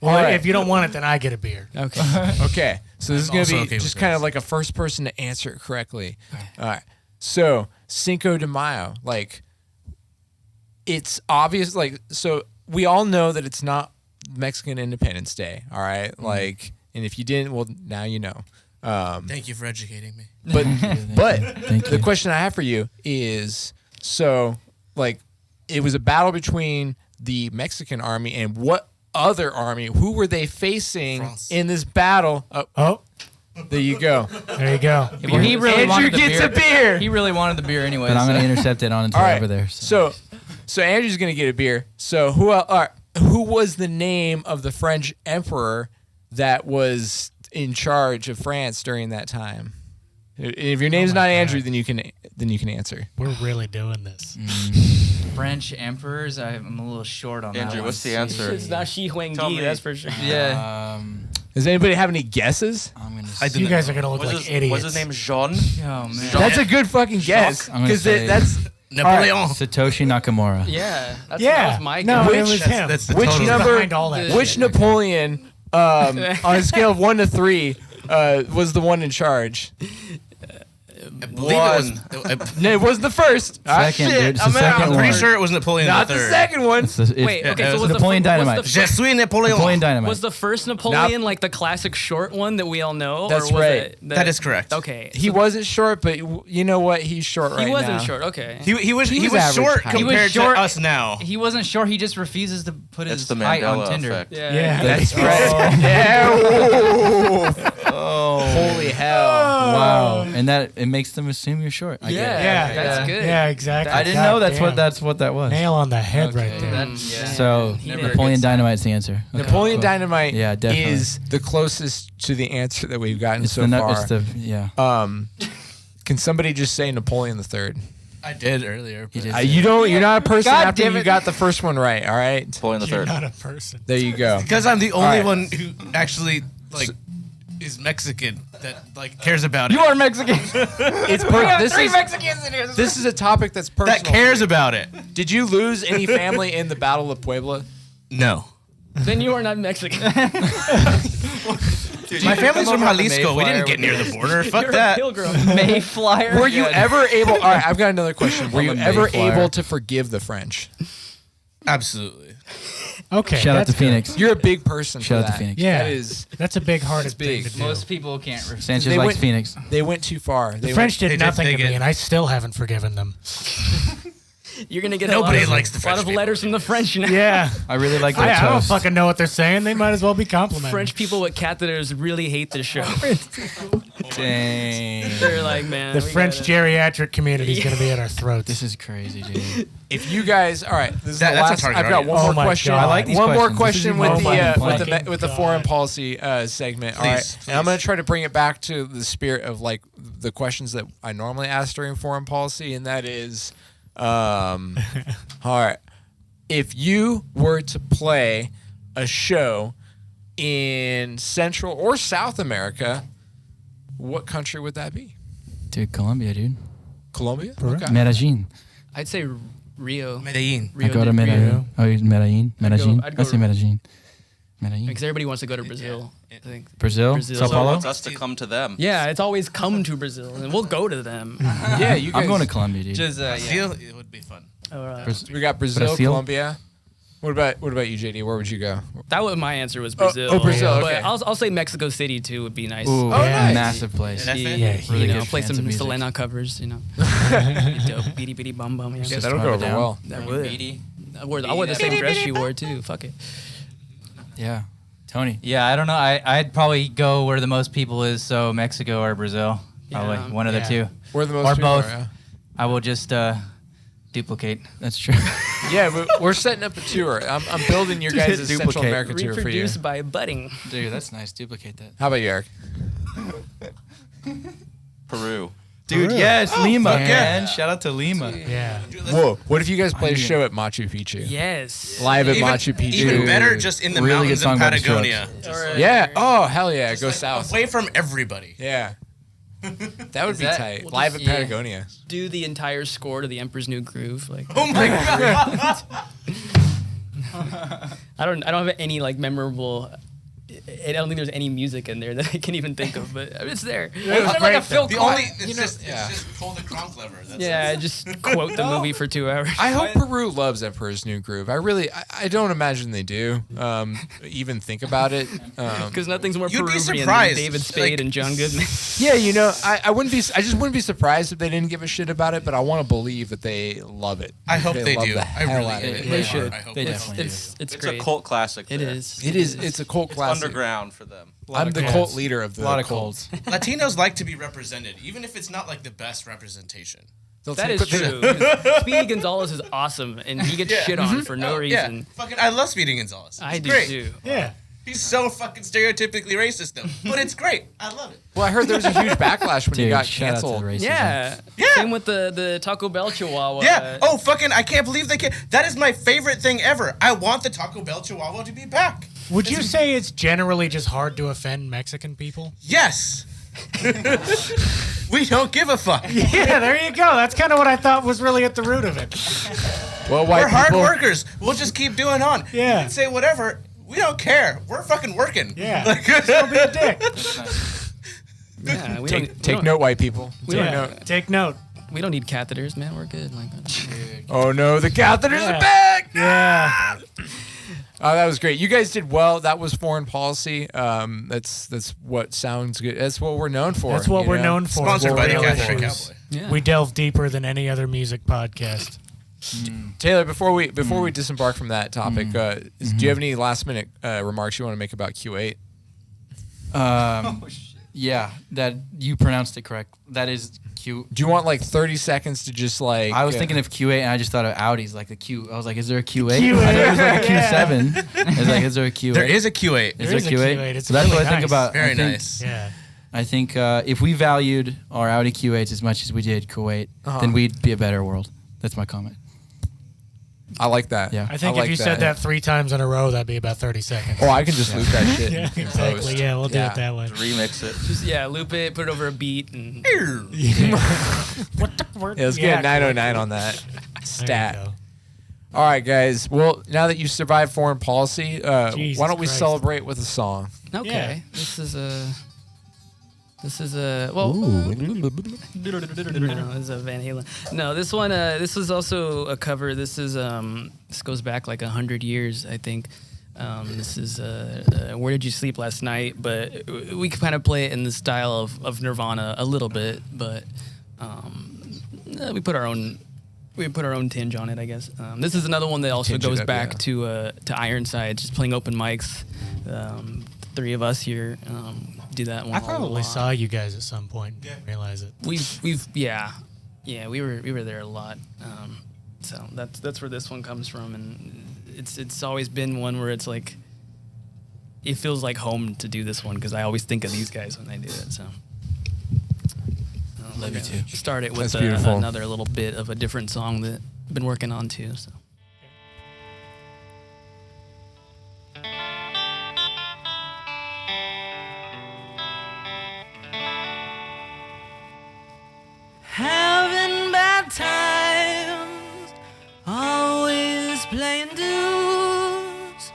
Well, All right. if you don't want it, then I get a beer. Okay. Okay, so this is going to also be okay with just kind of this. like a first person to answer it correctly. All right, so Cinco de Mayo, like, it's obvious, like, so we all know that it's not Mexican Independence Day, all right? Like, and if you didn't, well, now you know. Thank you for educating me. But Thank the you. question I have for you is, so, like, it was a battle between the Mexican army and what other army? Who were they facing France. in this battle? Oh, Oh, there you go. there you go. Well, he really Andrew wanted the gets a beer. beer. He really wanted the beer anyway. But I'm so- going to intercept it on until All right. over there. So Andrew's gonna get a beer. So who was the name of the French emperor that was in charge of France during that time? If your name's not Andrew, then you can answer. We're really doing this. French emperors. I'm a little short on that. Andrew, one. what's the answer? It's not Shi Huang Tell Di, me. that's for sure. Yeah. Does anybody have any guesses? I'm going I to do You not guys know. are gonna look What's like his, idiots. what's his name? Jean? Oh man. That's a good fucking guess I'm gonna because say- that's Napoleon. Satoshi Nakamura. Yeah. That Yeah. was my No, guess. it was him. That's the which total. number behind all that which shit. Napoleon on a scale of 1 to 3 was the one in charge. I believe it was. No, it wasn't the first. Second, dude. It's the second I'm one. pretty sure it was Napoleon Not III. the second one. Wait, okay, so was Napoleon Dynamite. Was Je suis Napoleon. Napoleon Dynamite. was the first Napoleon like the classic short one that we all know? That's or was right. It That is correct. Okay. He wasn't short, but you know what? He's short right now. He wasn't short. Okay. He was average short height. compared short. to us now. He wasn't sure. He just refuses to put It's his the height on Mandela Tinder. effect. Yeah. That's right. Yeah. Holy hell. Wow. And that it makes them assume you're short. I get it. Yeah, That's good. Yeah, exactly. I didn't know that's what that was. Nail on the head right there. So Napoleon Dynamite's the answer. Okay, Napoleon cool. Dynamite Yeah, definitely. is the closest to the answer that we've gotten It's so far. It's the yeah. Can somebody just say Napoleon III? I did earlier. He did. You're not a person God after damn you it. got the first one right, all right? Napoleon the You're Third. not a person. There you go. Because I'm the only right. one who actually is Mexican that cares about it. You are Mexican. This is Mexicans in here. This is a topic that's personal. that cares about it. Did you lose any family in the Battle of Puebla? No. Then you are not Mexican. My family's from over on the Jalisco. We didn't get Mayflower near the border. Fuck You're a that. pilgrim. Mayflyer. Were you ever able? All right, I've got another question. Were you I'm a ever Mayflower. able to forgive the French? Absolutely. Okay. Shout out to that's good. Phoenix. You're a big person. Shout for out to that. Phoenix. Yeah, That is. that's a big-hearted big. thing to do. Most people can't. Sanchez They likes went- Phoenix. They went too far. The French they did did nothing to dig me, it. and I still haven't forgiven them. You're gonna get Nobody a lot likes the of, French lot of people. letters from the French now. Yeah. I really like I that don't toast. fucking know what they're saying. They might as well be complimenting. French people with catheters really hate this show. Dang. They're like, man, The we French gotta- geriatric community is going to be at our throats. This is crazy, dude. If you guys, all right, this is That- the that's a last. target I've got audience. one Oh more my question. God. I like these one more questions. question This is with more the fun. with the God. foreign policy segment. All Please, right, and I'm please. going to try to bring it back to the spirit of the questions that I normally ask during foreign policy, and that is, all right, if you were to play a show in Central or South America, what country would that be? Dude, Colombia, dude. Colombia? real? Okay. Medellin. I'd say Rio. Medellin. I go to de Rio. Medellin. Oh, Medellin. Medellin. I'd go I say to- Medellin. Medellin. Because everybody wants to go to Brazil. I think. Brazil. Brazil. Sao So Paulo. Wants us to come to them. Yeah, it's always come to Brazil, and we'll go to them. Yeah, you guys. I'm going to Colombia, dude. Just yeah. Brazil, it would be fun. We got Brazil, Brazil? Colombia. What about you, JD? Where would you go? That was my answer was Brazil. oh, Brazil, But okay. I'll say Mexico City too would be nice. Ooh, nice. massive place. Yeah, Yeah, You really know, good play fans some of music. Selena covers. You know, dope. Beady beady bum bum. Yeah, Yeah. that'll drive go it over down. well. That would. Beady. I wore the same dress she wore too. Fuck it. Yeah. Tony. Yeah, I don't know. I'd probably go where the most people is, so Mexico or Brazil. Probably Yeah. one of the Yeah. two. Where the most Or people both. are, yeah. I will just duplicate. That's true. Yeah, we're setting up a tour. I'm building your guys' Central duplicate. America tour for you. Reproduced by budding. Dude, that's nice. Duplicate that. How about you, Eric? Peru. Dude, yes, Lima, yeah. man. Shout out to Lima. Yeah. Whoa! What if you guys play a I mean- show at Machu Picchu? Yes. Live at Even, Machu Picchu. even better, just in the Really mountains good in song by the Patagonia. Yeah. Oh, hell yeah. Go south. Away from everybody. Yeah. That would Is be that- tight. We'll Live just- at yeah. Patagonia. Do the entire score to the Emperor's New Groove. Like Oh my god. I don't have any like memorable. I don't think there's any music in there that I can even think of, but it's there. was great, though. The only it's know, just yeah. it's just pull the cronk lever. That's Yeah, it. just quote the movie for 2 hours. I hope Peru loves Emperor's New Groove. I don't imagine they do. Even think about it. Because nothing's more You'd be Peruvian than surprised, David Spade like- and John Goodman. Yeah, you know, I wouldn't be. I just wouldn't be surprised if they didn't give a shit about it. But I want to believe that they love it. I hope they love do. the I hell really out do. of it. They should. I hope They they definitely do. It's It's great. a cult classic. It there. is. It is. It's a cult It's classic. underground for them. I'm the cult leader of the A lot of cult. colds. Latinos like to be represented, even if it's not like the best representation. They'll That take- is true. 'Cause Speedy Gonzalez is awesome, and he gets shit on for no reason. Yeah, fucking, I love Speedy Gonzalez. I It's do great. too. Yeah. He's so fucking stereotypically racist though, but it's great. I love it. Well, I heard there was a huge backlash when he Dude, got shout out to canceled. the racism. Yeah. Yeah. Same with the Taco Bell Chihuahua. Yeah. Oh, fucking! I can't believe they can. That is my favorite thing ever. I want the Taco Bell Chihuahua to be back. Would you say it's generally just hard to offend Mexican people? Yes. We don't give a fuck. Yeah, there you go. That's kind of what I thought was really at the root of it. Well, white We're hard people. workers. We'll just keep doing on. Yeah. You can say whatever. We don't care. We're fucking working. Yeah. Like, Don't be a dick. Yeah, we Take don't, note, white people. We Take don't, note. Take note. we don't need catheters, man. We're good. Like, Oh no, the catheters Yeah. are back. Yeah. Oh, that was great. You guys did well. That was foreign policy. That's what sounds good. That's what we're known for. That's what you we're know? known for. Sponsored by the We're Cash known Cowboy. yeah. We delve deeper than any other music podcast. Taylor, before we disembark from that topic, do you have any last minute remarks you want to make about Q8? Yeah, that you pronounced it correct. That is Q. Do you want like 30 seconds to just like? I was thinking of Q8 and I just thought of Audis, like the Q. I was like, is there a Q8? Q8. I thought it was like a Yeah. Q7. I was like, is there a Q8? There is a Q8. Is There there is a Q8? Q8. It's So that's really what I think nice. about. Very I think, nice. Yeah. I think if we valued our Audi Q8s as much as we did Kuwait, then we'd be a better world. That's my comment. I like that. Yeah. I think like if you said that 3 times in a row, that'd be about 30 seconds. Oh, I can just loop that shit. Yeah, in exactly. post. Yeah, we'll do it that way. Remix it. Just loop it, put it over a beat, and What the word? Yeah, let's get a 909 on that stat. There you go. All right, guys. Well, now that you survived foreign policy, Jesus why don't we Christ. celebrate with a song? okay. Yeah. This is a well. No, this is a Van Halen. No, this one. This was also a cover. This is this goes back like 100 years, I think. This is Where Did You Sleep Last Night? But we kind of play it in the style of Nirvana a little bit, but we put our own tinge on it, I guess. This is another one that also Tinge it goes up, back yeah. to Ironside, just playing open mics. 3 of us here do that one. I a probably lot. saw you guys at some point. Didn't realize it. We've we were there a lot. So that's where this one comes from, and it's always been one where it's like it feels like home to do this one because I always think of these guys when I do it. So Love you too. Start it with That's beautiful. another little bit of a different song that I've been working on too. So. Having bad times, always playing dues.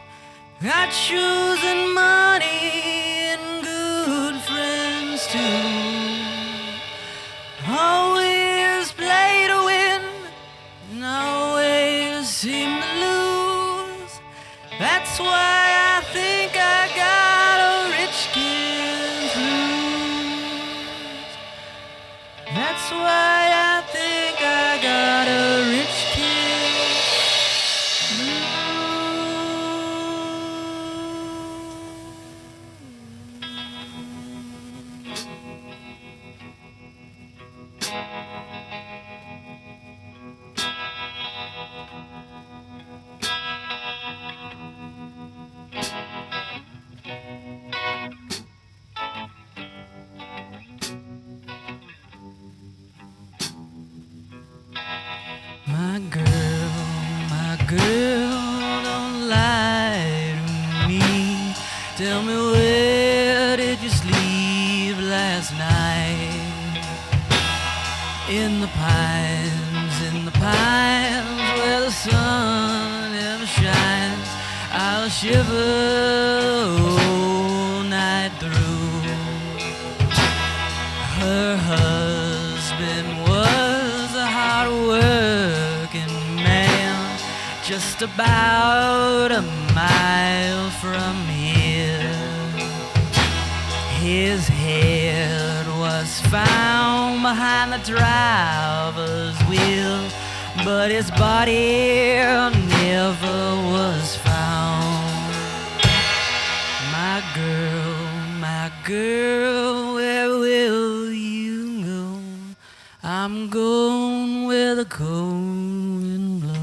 Got shoes and money and good friends too. Always play to win, and always seem to lose. That's why I think I got a rich kid's blues. That's why I think I got a rich kid's blues. My girl, don't lie to me. Tell me, where did you sleep last night? In the pines where the sun never shines. I'll shiver the whole night through. Her husband was a hard-working man, just about a mile from here. His head was found behind the driver's wheel, but his body never was found. My girl, where will you go? I'm going where the cold wind blows.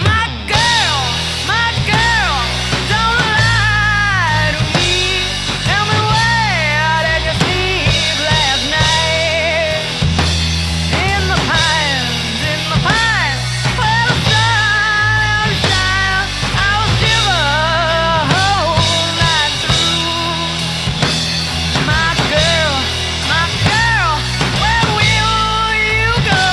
My girl, don't lie to me. Tell me, where did you sleep last night? In the pines, where the sun shines. I'll shiver the whole night through. My girl, where will you go?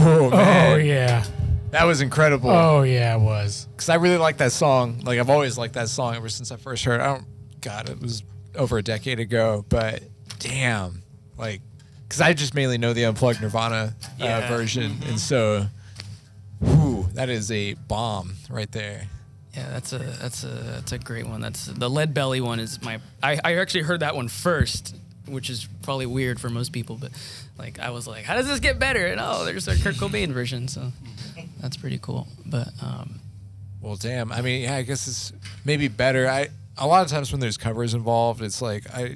Oh man, Oh yeah. that was incredible. Oh yeah, it was. Because I really like that song. Like I've always liked that song ever since I first heard it. God, it was over a decade ago. But damn, like, because I just mainly know the unplugged Nirvana version, and so, that is a bomb right there. Yeah, that's a great one. That's the Lead Belly one is my. I actually heard that one first, which is probably weird for most people, but like I was like, how does this get better? And there's a Kurt Cobain version, so that's pretty cool. But Well, damn. I mean, yeah, I guess it's maybe better. A lot of times when there's covers involved, it's like I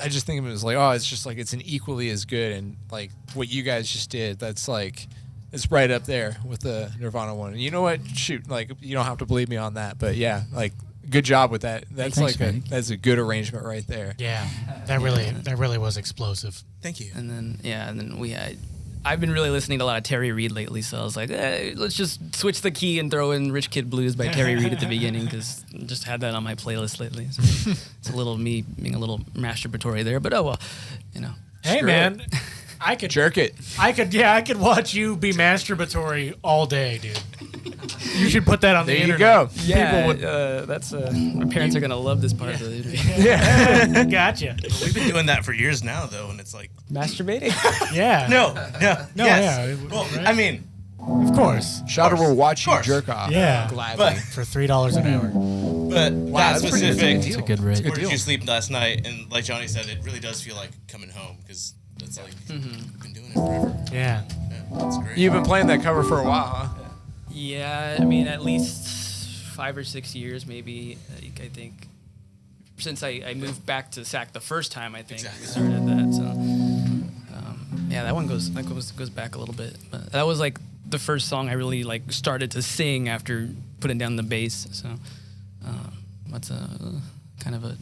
just think of it as like, it's just like it's an equally as good, and like what you guys just did, that's like it's right up there with the Nirvana one. And you know what? Shoot, like you don't have to believe me on that, but yeah, like good job with that. That's Thanks, that's a good arrangement right there. Yeah, that really was explosive. Thank you. and then we had. I've been really listening to a lot of Terry Reid lately, so I was like, let's just switch the key and throw in Rich Kid Blues by Terry Reid at the beginning, because I just had that on my playlist lately. So it's a little me being a little masturbatory there, but oh well, you know. Hey man, I could Jerk it. I could watch you be masturbatory all day, dude. You should put that on There the you internet. go. Yeah, People would- that's my parents are gonna love this part of the Gotcha. We've been doing that for years now, though, and it's like, masturbating. Yeah. no, No, yes. yeah. Well, Right? I mean, Of course. Shouter will watch you course. jerk off. Yeah. Gladly. but For $3 an hour. that that's pretty good. specific. It's a good rate. Where did you sleep last night? And like Johnny said, it really does feel like coming home, because it's like we've been doing it forever. Yeah. Yeah, that's great. You've been playing that cover for a while, huh? Yeah, I mean, at least 5 or 6 years, maybe. I think since I moved back to Sac the first time, I think we started that. So, yeah, that one goes back a little bit. But that was like the first song I really like started to sing after putting down the bass. So that's a kind of a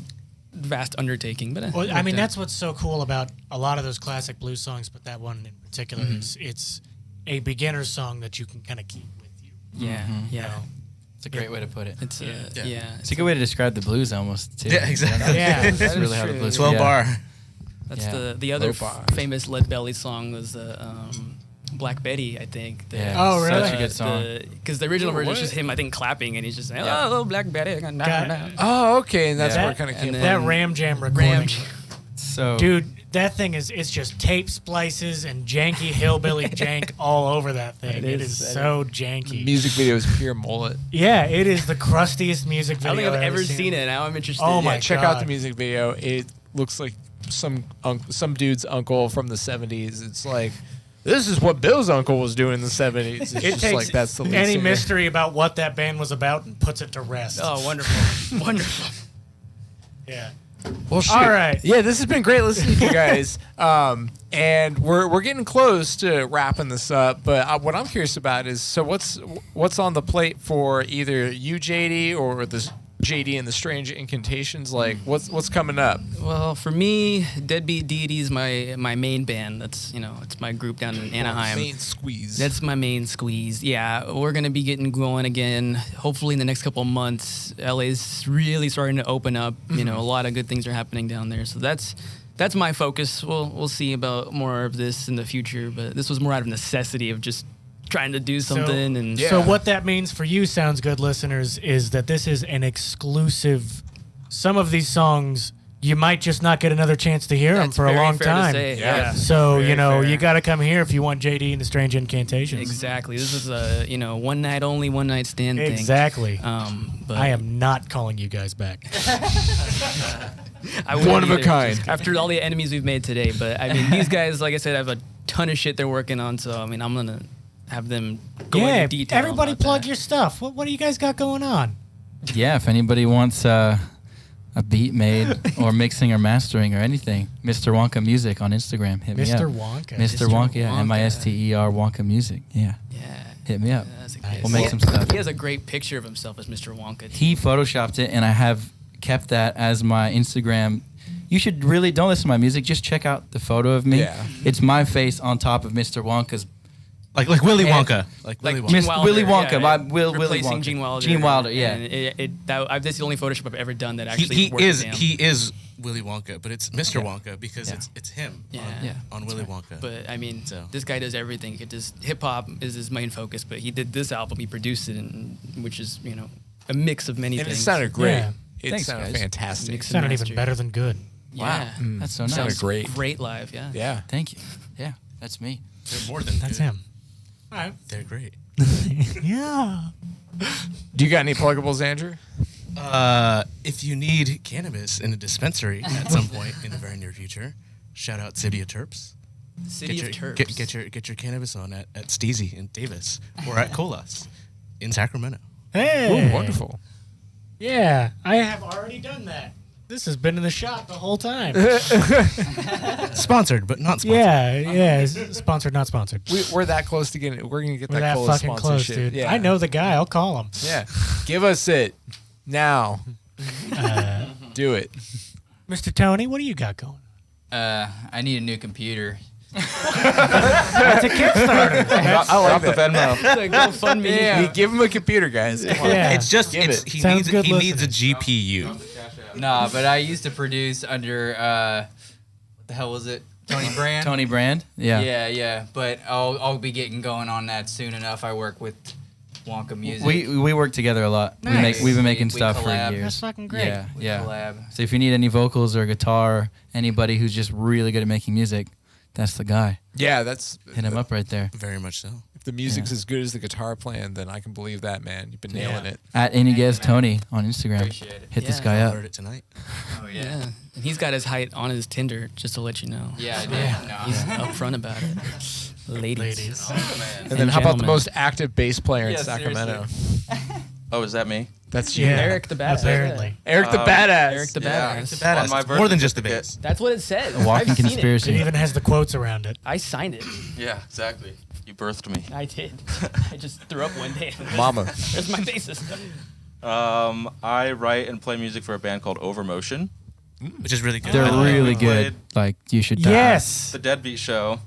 vast undertaking. But Well, I mean, that's what's so cool about a lot of those classic blues songs, but that one in particular, it's a beginner song that you can kind of keep with you. yeah, yeah. It's a great way to put it. It's yeah. It's a good way to describe the blues almost too. Yeah, exactly. Yeah. That That's is really how the true. blues. 12 yeah. bar. That's Yeah. the other Low bar. famous Lead Belly song was the Black Betty, I think. The- Yeah. Oh, really? Such a good song. Because the original version is just him, I think, clapping, and he's just saying, "Oh, Black Betty." Oh, okay. And that's Yeah. where it kind of And came then- That Ram Jam recording. So Dude, that thing it's just tape splices and janky hillbilly jank all over that thing. It is so janky. Music video is pure mullet. Yeah, it is the crustiest music I video don't think I've ever seen. seen it. Now I'm interested. Oh my Check out God. the music video. It looks like some dude's uncle from the 70s. It's like, this is what Bill's uncle was doing in the 70s. It's It just takes like that's the lead any singer. mystery about what that band was about and puts it to rest. Oh, wonderful, wonderful. Yeah. Well, shit. All right. Yeah, this has been great listening to you guys. And we're getting close to wrapping this up. But what I'm curious about is, so what's on the plate for either you, JD, or the JD and the Strange Incantations? Like, what's coming up? Well, for me, Deadbeat Deity is my main band. That's it's my group down in Anaheim. Main squeeze. That's my main squeeze. Yeah, we're gonna be getting going again. Hopefully in the next couple of months. LA's really starting to open up. A lot of good things are happening down there. So that's my focus. We'll see about more of this in the future. But this was more out of necessity of just trying to do something. And So what that means for you, Sounds Good listeners, is that this is an exclusive. Some of these songs, you might just not get another chance to hear them That's for a very long fair to time. say, Yeah. yeah. So, Very fair. you got to come here if you want JD and the Strange Incantations. Exactly. This is a one night only, one night stand thing. Exactly. But I am not calling you guys back. I wouldn't One of a either, kind. after all the enemies we've made today. But I mean, these guys, like I said, have a ton of shit they're working on. So I mean, I'm gonna have them go Yeah, into detail. everybody about plug that. your stuff. What do you guys got going on? yeah, if anybody wants a beat made or mixing or mastering or anything, Mr. Wonka Music on Instagram. Hit me up. Mr. Wonka. Mr. Wonka, yeah, Wonka. Mister Wonka Music. Yeah, Yeah. hit me up. That's a Nice. We'll make some stuff. He has a great picture of himself as Mr. Wonka. He photoshopped it, and I have kept that as my Instagram. You should really don't listen to my music. Just check out the photo of me. Yeah. It's my face on top of Mr. Wonka's Like Willy Wonka. Like Willy Wonka. Gene Wilder, Willy Wonka. yeah, by Willy replacing Wonka. Gene Wilder. Gene Wilder, yeah. And that's the only Photoshop I've ever done that actually He worked is with him. he is Willy Wonka, but it's Mr. Wonka because it's him Yeah. on Willy Wonka. But I mean, So. this guy does everything. It just hip hop is his main focus. But he did this album. He produced it, and which is a mix of many And it things. sounded great. Yeah. It Thanks, sounded guys. fantastic. Mix and Sounded master. even better than good. Yeah. That's so nice. Sounded great. Great live. Yeah. Yeah. Thank you. Yeah, that's me. They're more than That's good. him. All right. They're great. Yeah. Do you got any pluggables, Andrew? If you need cannabis in a dispensary at some point in the very near future, shout out City of Terps. City of Terps. Get your cannabis on at Steezy in Davis or at Colas in Sacramento. Hey. Ooh, wonderful. Yeah, I have already done that. This has been in the shop the whole time. Sponsored, but not sponsored. yeah. Sponsored, not sponsored. We're that close to getting. We're gonna get We're that that Cola fucking close, sponsorship. dude. Yeah. I know the guy. I'll call him. Yeah. Give us it now. Do it. Mr. Tony, what do you got going? I need a new computer. That's a Kickstarter. I like the that. Venmo. GoFundMe. Yeah. Give him a computer, guys. Come on. Yeah. It's just Give it's, it. he Sounds needs good he needs a listening. GPU. Nah, but I used to produce under what the hell was it? Tony Brand. Tony Brand. Yeah. Yeah. But I'll be getting going on that soon enough. I work with Wonka Music. We work together a lot. Nice. We've been making We stuff for collab. years. That's fucking great. Yeah, We yeah. collab. So if you need any vocals or guitar, anybody who's just really good at making music, that's the guy. Yeah, that's. Hit him up right there. Very much so. If the music's as good as the guitar playing, then I can believe that, man. You've been nailing Yeah. it. At Iniguez Tony on Instagram. Appreciate it. Hit this Yeah. guy I up. heard it tonight. Oh Yeah. And he's got his height on his Tinder, just to let you know. Yeah, I did. No. He's upfront about it. Ladies. Oh, man. And then how about the gentlemen. most active bass player in Yeah, Sacramento? Oh, is that me? That's you. Yeah. Eric the Badass. Apparently. Eric the badass. Eric the Yeah. Badass. Badass. On my It's more than birth just the certificate. bass. That's what it says. A walking I've seen conspiracy. It even has the quotes around it. I signed it. Yeah, exactly. You birthed me. I did. I just threw up one day. Mama. There's my bassist. I write and play music for a band called Overmotion. Which is really good. They're Oh. really We good. played Like you should die. Yes. The Deadbeat Show.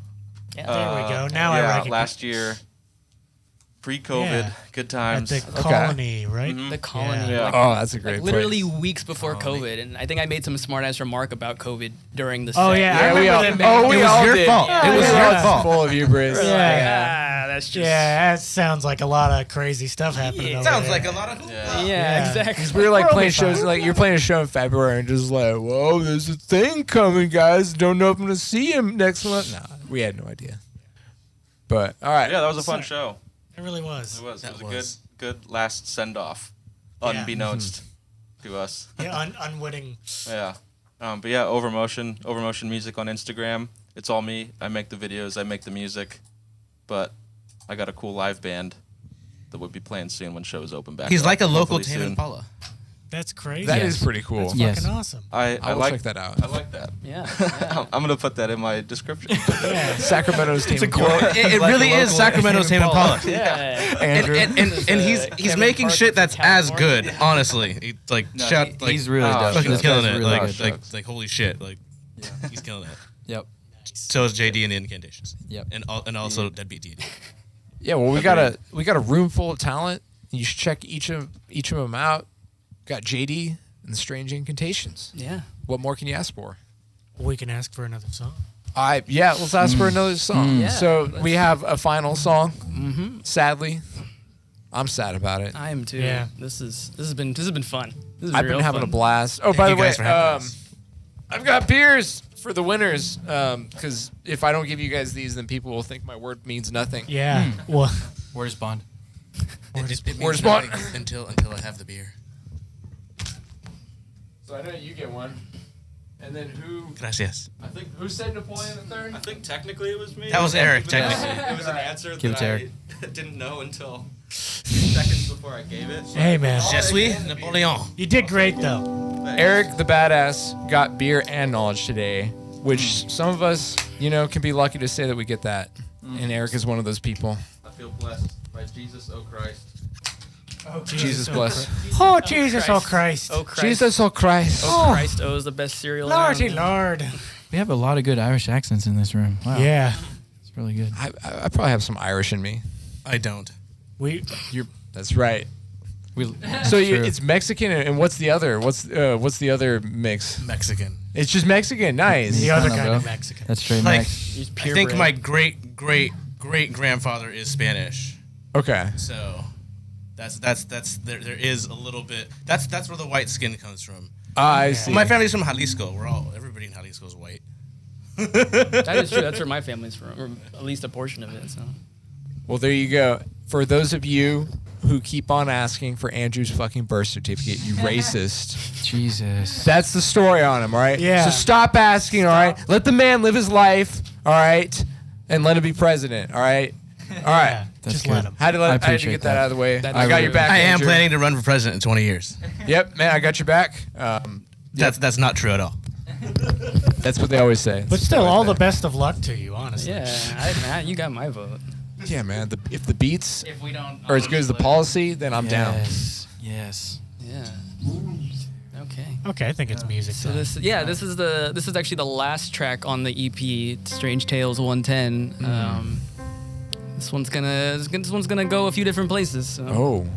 Yeah. There we go. Now I yeah, recognize. last year. Pre-COVID. Yeah. Good At times. the colony, right? The colony. Yeah. Like, Oh, that's a great like literally place. weeks before COVID, and I think I made some smart ass remark about COVID during the. Oh, set. yeah, I Yeah, we remember all. them Oh, being- we It was all your did. fault. Yeah, It was yeah. your fault. Full of hubris. That's just. Yeah, that sounds like a lot of crazy stuff happening. over Sounds there. like a lot of. Yeah. Yeah, exactly. We were like We're playing only shows, fine. like you're playing a show in February and just like, whoa, there's a thing coming, guys. Don't know if I'm gonna see him next month. Nah, we had no idea. But all right, Yeah, that was a fun show. It really was. It was. That It was was. a good last send-off, Yeah. unbeknownst to us. Yeah, unwitting. Yeah. But yeah, Overmotion Music on Instagram. It's all me. I make the videos. I make the music. But I got a cool live band that would be playing soon when shows open back. He's up, like a local hopefully Tame soon. Impala. That's crazy. that Yes. is pretty cool. That's Yes. fucking awesome. I I will like check that out. I like that. Yeah. I'm gonna put that in my description. Yeah. Sacramento's team. It really is Sacramento's Tame Impala. Yeah. And he's making Park shit that's as California. good, honestly. He, like No, shout like he's really Oh, dope. fucking This killing guy's it. really Like, good. like holy shit. Like he's killing it. Yep. So is JD and the Incantations. Yep. And also Deadbeat Deity. Yeah, well, we got a room full of talent. You should check each of them out. Got JD and the Strange Incantations. Yeah. What more can you ask for? We can ask for another song. Let's ask for another song. Yeah, So we have a final song. Mm-hmm. Sadly, I'm sad about it. I am too. Yeah. This has been fun. This is I've been real having fun. a blast. Oh, by you the way, guys for having us. I've got beers for the winners. Because if I don't give you guys these, then people will think my word means nothing. Yeah. Well, Where's Bond? It means Where's Bond? nothing until I have the beer. So I know you get one. And then who? Gracias. I think Who said Napoleon III? I think technically it was me. That was Eric, But technically. It was an answer Give it to that Eric. I didn't know until seconds before I gave it. hey man, Je suis Napoleon. you did great though. Eric the Badass got beer and knowledge today, which some of us, can be lucky to say that we get that. And Eric is one of those people. I feel blessed by Jesus, oh Christ. Jesus bless. Oh Jesus, oh Christ, Oh Christ. Jesus oh Christ. Oh Christ. Oh is the best cereal. Lordy around. Lord. We have a lot of good Irish accents in this room. Wow. Yeah. It's really good. I probably have some Irish in me. I don't. That's right. It's Mexican, and what's the other? What's the other mix? Mexican. It's just Mexican. Nice. The other know, kind bro. of Mexican. That's straight Like, Mex. I think my great grandfather is Spanish. Okay. So that's there is a little bit. That's where the white skin comes from. I see. My family's from Jalisco. Everybody in Jalisco is white. That is true. That's where my family's from, or at least a portion of it. So. Well, there you go. For those of you who keep on asking for Andrew's fucking birth certificate, you racist. Jesus. That's the story on him, all right? Yeah. So stop asking, all right? Let the man live his life, all right? And let him be president, all right? All right. Yeah, That's just good. let him. I had to appreciate get that out of the way. That I is got your true. back, I am Andrew. planning to run for president in 20 years. Yep, man, I got your back. That's not true at all. That's what they always say. But still, all the best of luck to you, honestly. Yeah, you got my vote. Yeah, man. If the beats If we don't. are as good as the policy, then I'm down. Yes. Yeah. Okay. Okay, I think it's music. So time. this is actually the last track on the EP, Strange Tales 110. This one's gonna go a few different places. So. Oh.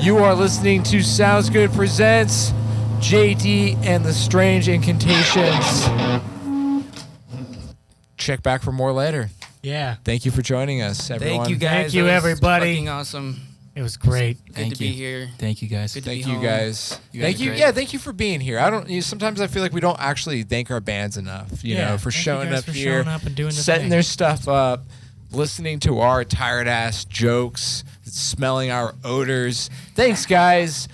You are listening to Sounds Good Presents JD and the Strange Incantations. Check back for more later. Yeah. Thank you for joining us, everyone. Thank you guys. Thank you, That was everybody. Fucking awesome. It was great. Good Thank to you. be here. Thank you guys. Good to Thank be you home. guys. You guys Thank are you. great. Yeah, thank you for being here. Sometimes I feel like we don't actually thank our bands enough, you know, for thank you showing guys up for here, showing up and doing the setting thing. their stuff up, listening to our tired ass jokes, smelling our odors. Thanks, guys.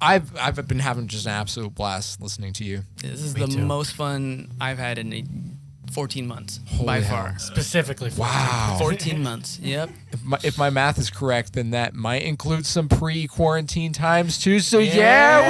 I've been having just an absolute blast listening to you. This is Me the too. most fun I've had in 14 months by Holy far. hell. Specifically for Wow. 14 months. Yep. If my math is correct, then that might include some pre-quarantine times too. So yeah,